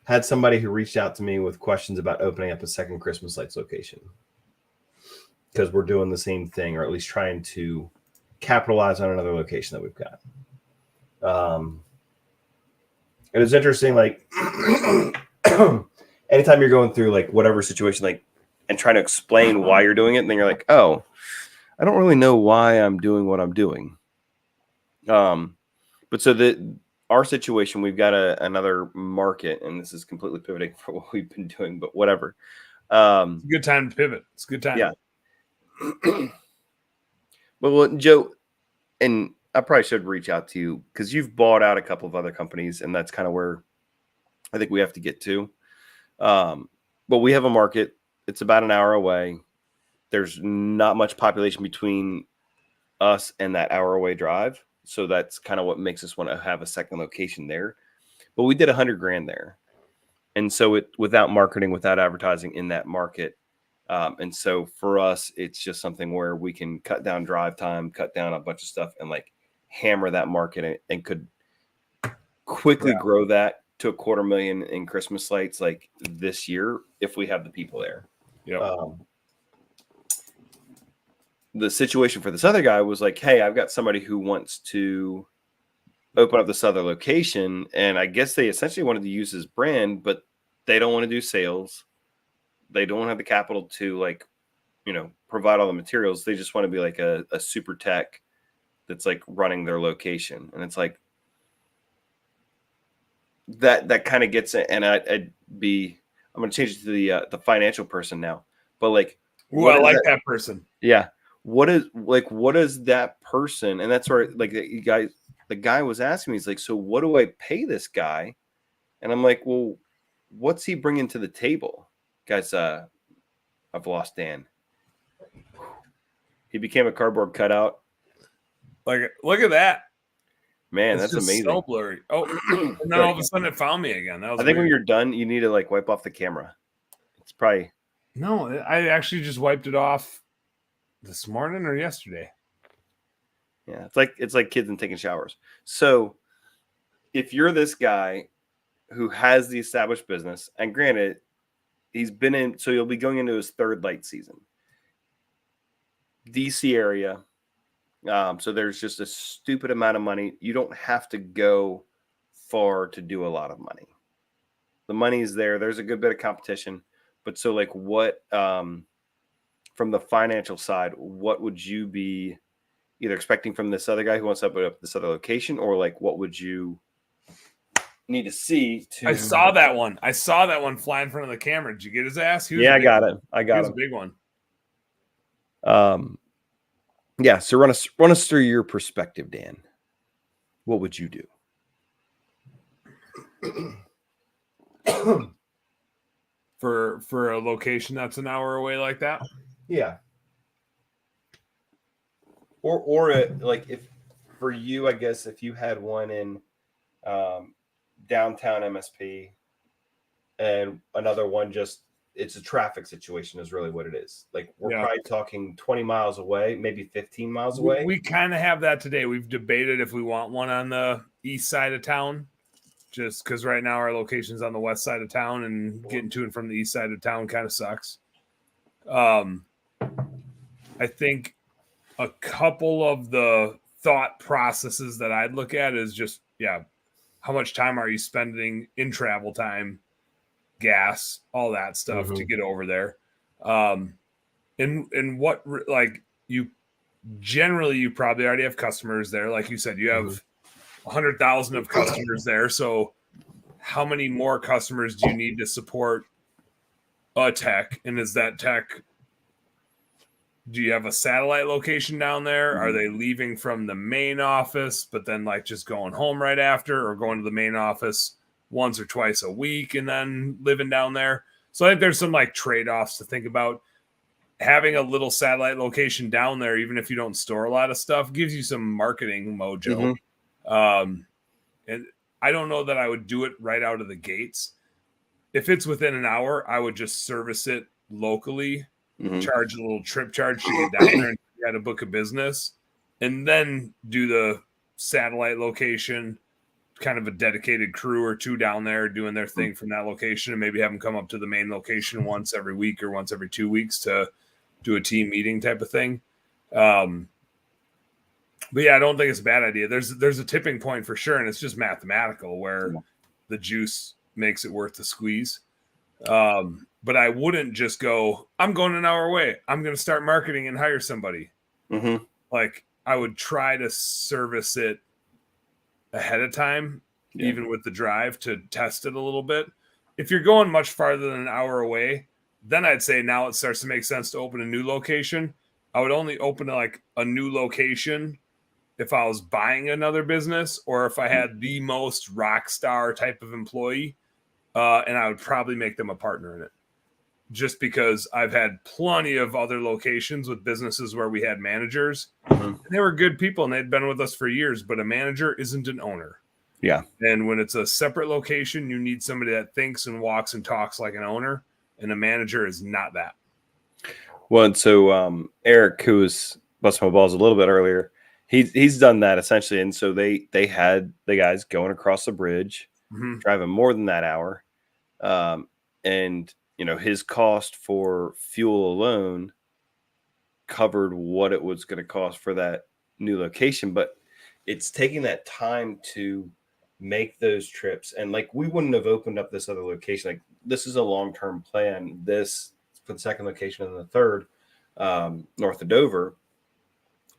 had somebody who reached out to me with questions about opening up a second Christmas Lights location because we're doing the same thing, or at least trying to capitalize on another location that we've got. It was interesting, like anytime you're going through like whatever situation, like, and trying to explain why you're doing it, and then you're like, oh, I don't really know why I'm doing what I'm doing. But so our situation, we've got another market, and this is completely pivoting for what we've been doing, but whatever. It's a good time to pivot. It's a good time. Yeah. Well, Joe, and I probably should reach out to you because you've bought out a couple of other companies, and that's kind of where I think we have to get to. But we have a market. It's about an hour away. There's not much population between us and that hour away drive. So that's kind of what makes us want to have a second location there. But we did $100,000 there. And so without marketing, without advertising in that market. And so for us, it's just something where we can cut down drive time, cut down a bunch of stuff, and like hammer that market and could quickly grow that to $250,000 in Christmas lights like this year if we have the people there. Yeah. The situation for this other guy was like, hey, I've got somebody who wants to open up this other location. And I guess they essentially wanted to use his brand, but they don't want to do sales. They don't have the capital to like, provide all the materials. They just want to be like a super tech that's like running their location. And it's like, that kind of gets it. And I'm going to change it to the financial person now. But like, Ooh, I like that person. Yeah. What is that person? And that's where like the guy was asking me, he's like, so what do I pay this guy? And I'm like, well, what's he bringing to the table? Guys, I've lost Dan. He became a cardboard cutout. Like, look at that. Man, It's that's just amazing. so blurry. Oh, and then all of a sudden it found me again. That was I think when weird. you're done, you need to like wipe off the camera. It's probably No, I actually just wiped it off this morning or yesterday. yeah. It's like kids and taking showers. So if you're this guy who has the established business, and granted, he's been in, so he'll be going into his third light season. DC area. So there's just a stupid amount of money. You don't have to go far to do a lot of money. The money's there. There's a good bit of competition. But so like what from the financial side, what would you be either expecting from this other guy who wants to open up this other location, or like what would you need to see to I saw that one. I saw that one fly in front of the camera. Did you get his ass? Yeah, I got it. I He got was a it. big one. Yeah, so run us through your perspective, Dan. What would you do? For a location that's an hour away like that? Yeah. Or like if for you, I guess if you had one in downtown MSP and another one just it's a traffic situation is really what it is. Like we're Yeah. probably talking 20 miles away, maybe 15 miles away. We kind of have that today. We've debated if we want one on the east side of town, just because right now our location's on the west side of town, and getting to and from the east side of town kind of sucks. I think a couple of the thought processes that I'd look at is just, how much time are you spending in travel time, gas, all that stuff to get over there. And what, like, you probably already have customers there. Like you said, you have 100,000 of customers there. So how many more customers do you need to support a tech? And is that tech, do you have a satellite location down there? Are they leaving from the main office, but then like just going home right after, or going to the main office once or twice a week and then living down there? So I think there's some like trade-offs to think about. Having a little satellite location down there, even if you don't store a lot of stuff, gives you some marketing mojo. And I don't know that I would do it right out of the gates. If it's within an hour, I would just service it locally, charge a little trip charge to get down there and get a book of business, and then do the satellite location, kind of a dedicated crew or two down there doing their thing from that location, and maybe have them come up to the main location once every week or once every 2 weeks to do a team meeting type of thing. But yeah, I don't think it's a bad idea. There's a tipping point for sure, and it's just mathematical where the juice makes it worth the squeeze. But I wouldn't just go, I'm going an hour away, I'm going to start marketing and hire somebody. Like I would try to service it ahead of time, even with the drive, to test it a little bit. If you're going much farther than an hour away, then I'd say now it starts to make sense to open a new location. I would only open like a new location if I was buying another business, or if I had the most rock star type of employee, and I would probably make them a partner in it. Just because I've had plenty of other locations with businesses where we had managers, and they were good people and they'd been with us for years, but a manager isn't an owner. Yeah. And when it's a separate location, you need somebody that thinks and walks and talks like an owner, and a manager is not that. Well, and so Eric, who was busting my balls a little bit earlier, he's done that essentially. And so they had the guys going across the bridge, driving more than that hour. And, you know, his cost for fuel alone covered what it was going to cost for that new location. But it's taking that time to make those trips. And like, we wouldn't have opened up this other location. Like, this is a long-term plan. This for the second location and the third, north of Dover,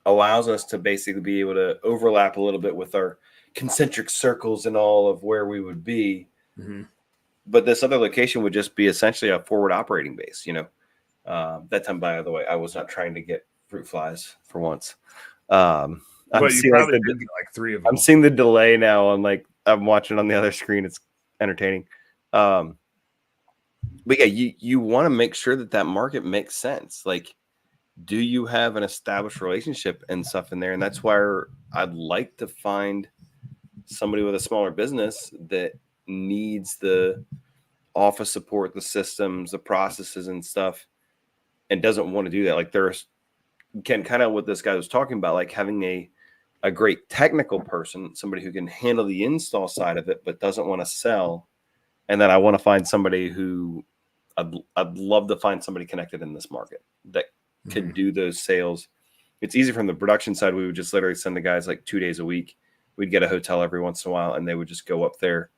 allows us to basically be able to overlap a little bit with our concentric circles in all of where we would be. Mm-hmm. But this other location would just be essentially a forward operating base. That time, by the way, I was not trying to get fruit flies for once. I'm But you seeing, probably did get like 3 of them. I'm seeing the delay now on I'm watching on the other screen. It's entertaining. But yeah, you want to make sure that market makes sense. Like, do you have an established relationship and stuff in there? And that's why I'd like to find somebody with a smaller business that needs the office support, the systems, the processes and stuff, and doesn't want to do that. Like, there's kind of what this guy was talking about, like having a great technical person, somebody who can handle the install side of it, but doesn't want to sell. And then I want to find somebody who I'd love to find somebody connected in this market that could do those sales. It's easy from the production side. We would just literally send the guys like 2 days a week. We'd get a hotel every once in a while and they would just go up there.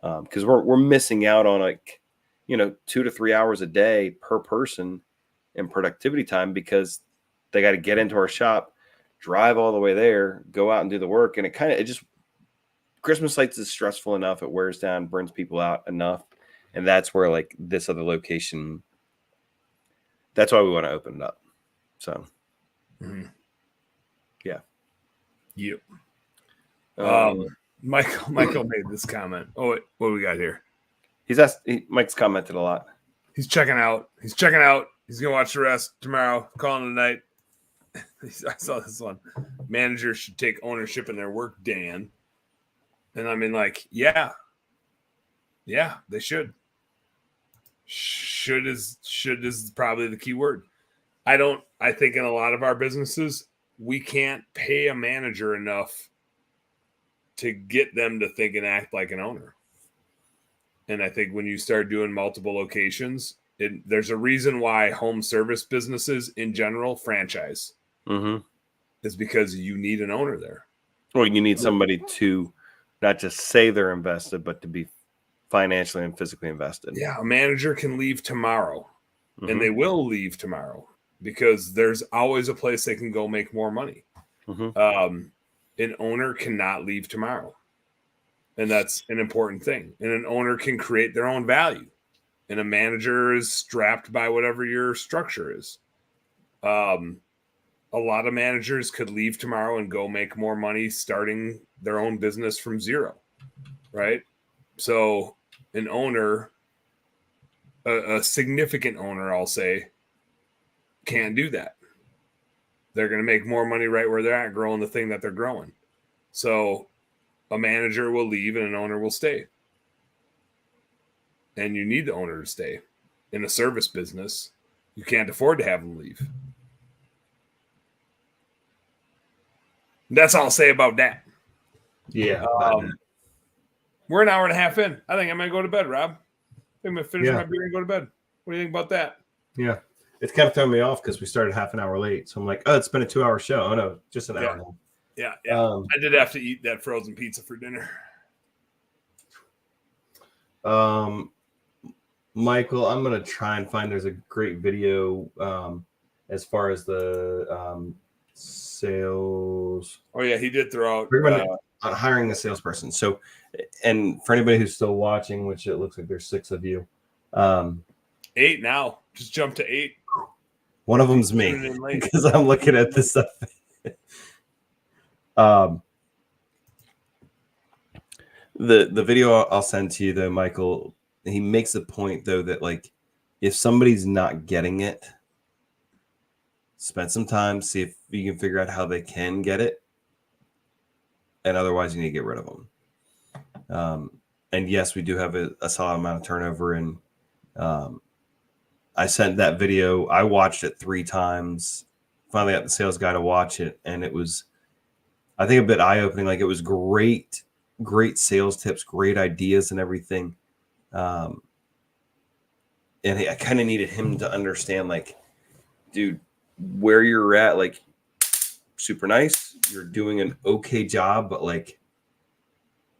Cause we're missing out on 2 to 3 hours a day per person in productivity time, because they got to get into our shop, drive all the way there, go out and do the work. And Christmas lights is stressful enough. It wears down, burns people out enough. And that's where like this other location, that's why we want to open it up. So, yeah. Yep. Michael made this comment. Oh, wait, what do we got here? Mike's commented a lot. He's checking out. He's going to watch the rest tomorrow. Calling tonight. I saw this one. Managers should take ownership in their work, Dan. And I mean, like, yeah, they should. Should is probably the key word. I think in a lot of our businesses, we can't pay a manager enough to get them to think and act like an owner. And I think when you start doing multiple locations, there's a reason why home service businesses in general franchise. Mm-hmm. Is because you need an owner there. Well, you need somebody to not just say they're invested, but to be financially and physically invested. Yeah, a manager can leave tomorrow, and they will leave tomorrow because there's always a place they can go make more money. An owner cannot leave tomorrow, and that's an important thing. And an owner can create their own value, and a manager is strapped by whatever your structure is. A lot of managers could leave tomorrow and go make more money starting their own business from zero, right? So an owner, a significant owner, I'll say, can't do that. They're going to make more money right where they're at, growing the thing that they're growing. So a manager will leave and an owner will stay. And you need the owner to stay. In a service business, you can't afford to have them leave. That's all I'll say about that. Yeah. We're an hour and a half in. I think I'm going to go to bed, Rob. I think I'm going to finish my beer and go to bed. What do you think about that? Yeah. It's kind of thrown me off because we started half an hour late. So I'm like, oh, it's been a 2-hour show. Oh, no, just an hour. Yeah. I did have to eat that frozen pizza for dinner. Michael, I'm going to try and find, there's a great video as far as the sales. Oh, yeah, he did throw out. On hiring a salesperson. So, and for anybody who's still watching, which it looks like there's 6 of you. 8 now. Just jump to 8. One of them's me because I'm looking at this stuff. The video I'll send to you though, Michael, he makes the point though that like if somebody's not getting it, spend some time, see if you can figure out how they can get it, and otherwise you need to get rid of them. And yes, we do have a solid amount of turnover, and I sent that video. I watched it 3 times. Finally got the sales guy to watch it, and it was, I think, a bit eye-opening. Like, it was great sales tips, great ideas and everything. And I kind of needed him to understand, like, dude, where you're at, like, super nice. You're doing an okay job, but, like,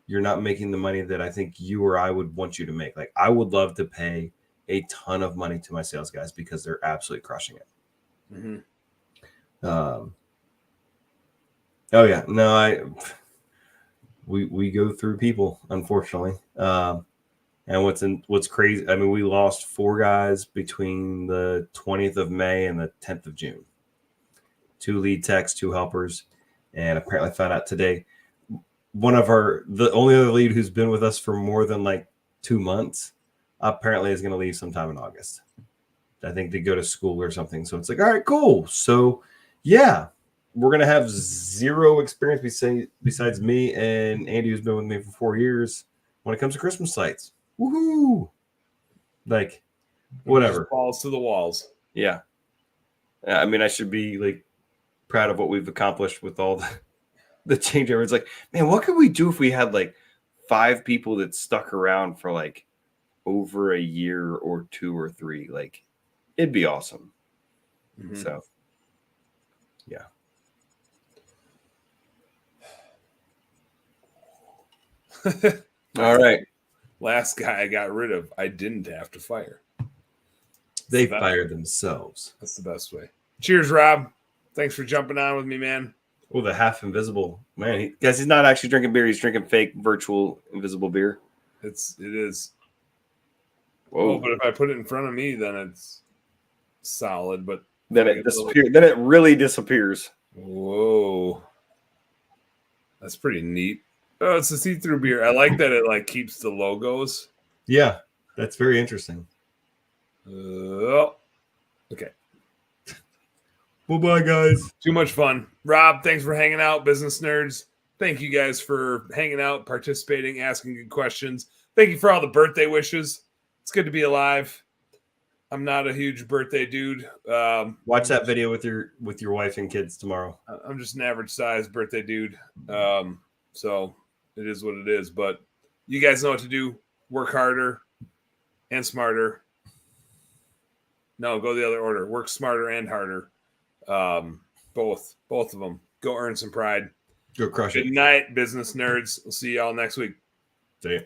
you're not making the money that I think you or I would want you to make. Like, I would love to pay a ton of money to my sales guys because they're absolutely crushing it. Mm-hmm. Oh yeah, no, we go through people, unfortunately. And what's crazy, I mean, we lost 4 guys between the 20th of May and the 10th of June. 2 lead techs, 2 helpers, and apparently found out today the only other lead who's been with us for more than like 2 months apparently is going to leave sometime in August. I think they go to school or something. So it's like, all right, cool. So yeah, we're going to have 0 experience besides me and Andy, who's been with me for 4 years when it comes to Christmas sites. Woohoo! Like, whatever. Balls to the walls. Yeah. I mean, I should be like proud of what we've accomplished with all the changeover. It's like, man, what could we do if we had like 5 people that stuck around for like over a year or 2 or 3? Like, it'd be awesome. Mhm. So, yeah. All right. Last guy I got rid of, I didn't have to fire. They That- fired themselves. That's the best way. Cheers, Rob. Thanks for jumping on with me, man. Oh, the half invisible man. Guys, he's not actually drinking beer. He's drinking fake, virtual, invisible beer. It is. Whoa. Oh, but if I put it in front of me, then it's solid. But Then it disappears. Then it really disappears. whoa, that's pretty neat. Oh, it's a see-through beer. I like that it like keeps the logos. Yeah, that's very interesting. Oh, okay. Bye-bye, guys. Too much fun. Rob, thanks for hanging out, business nerds. Thank you guys for hanging out, participating, asking good questions. Thank you for all the birthday wishes. It's good to be alive. I'm not a huge birthday dude. Watch that video with your wife and kids tomorrow. I'm just an average size birthday dude. So it is what it is. But you guys know what to do. Work harder and smarter. No, go the other order. Work smarter and harder. Both of them. Go earn some pride. Go crush Good it. night, business nerds. We'll see y'all next week. See ya.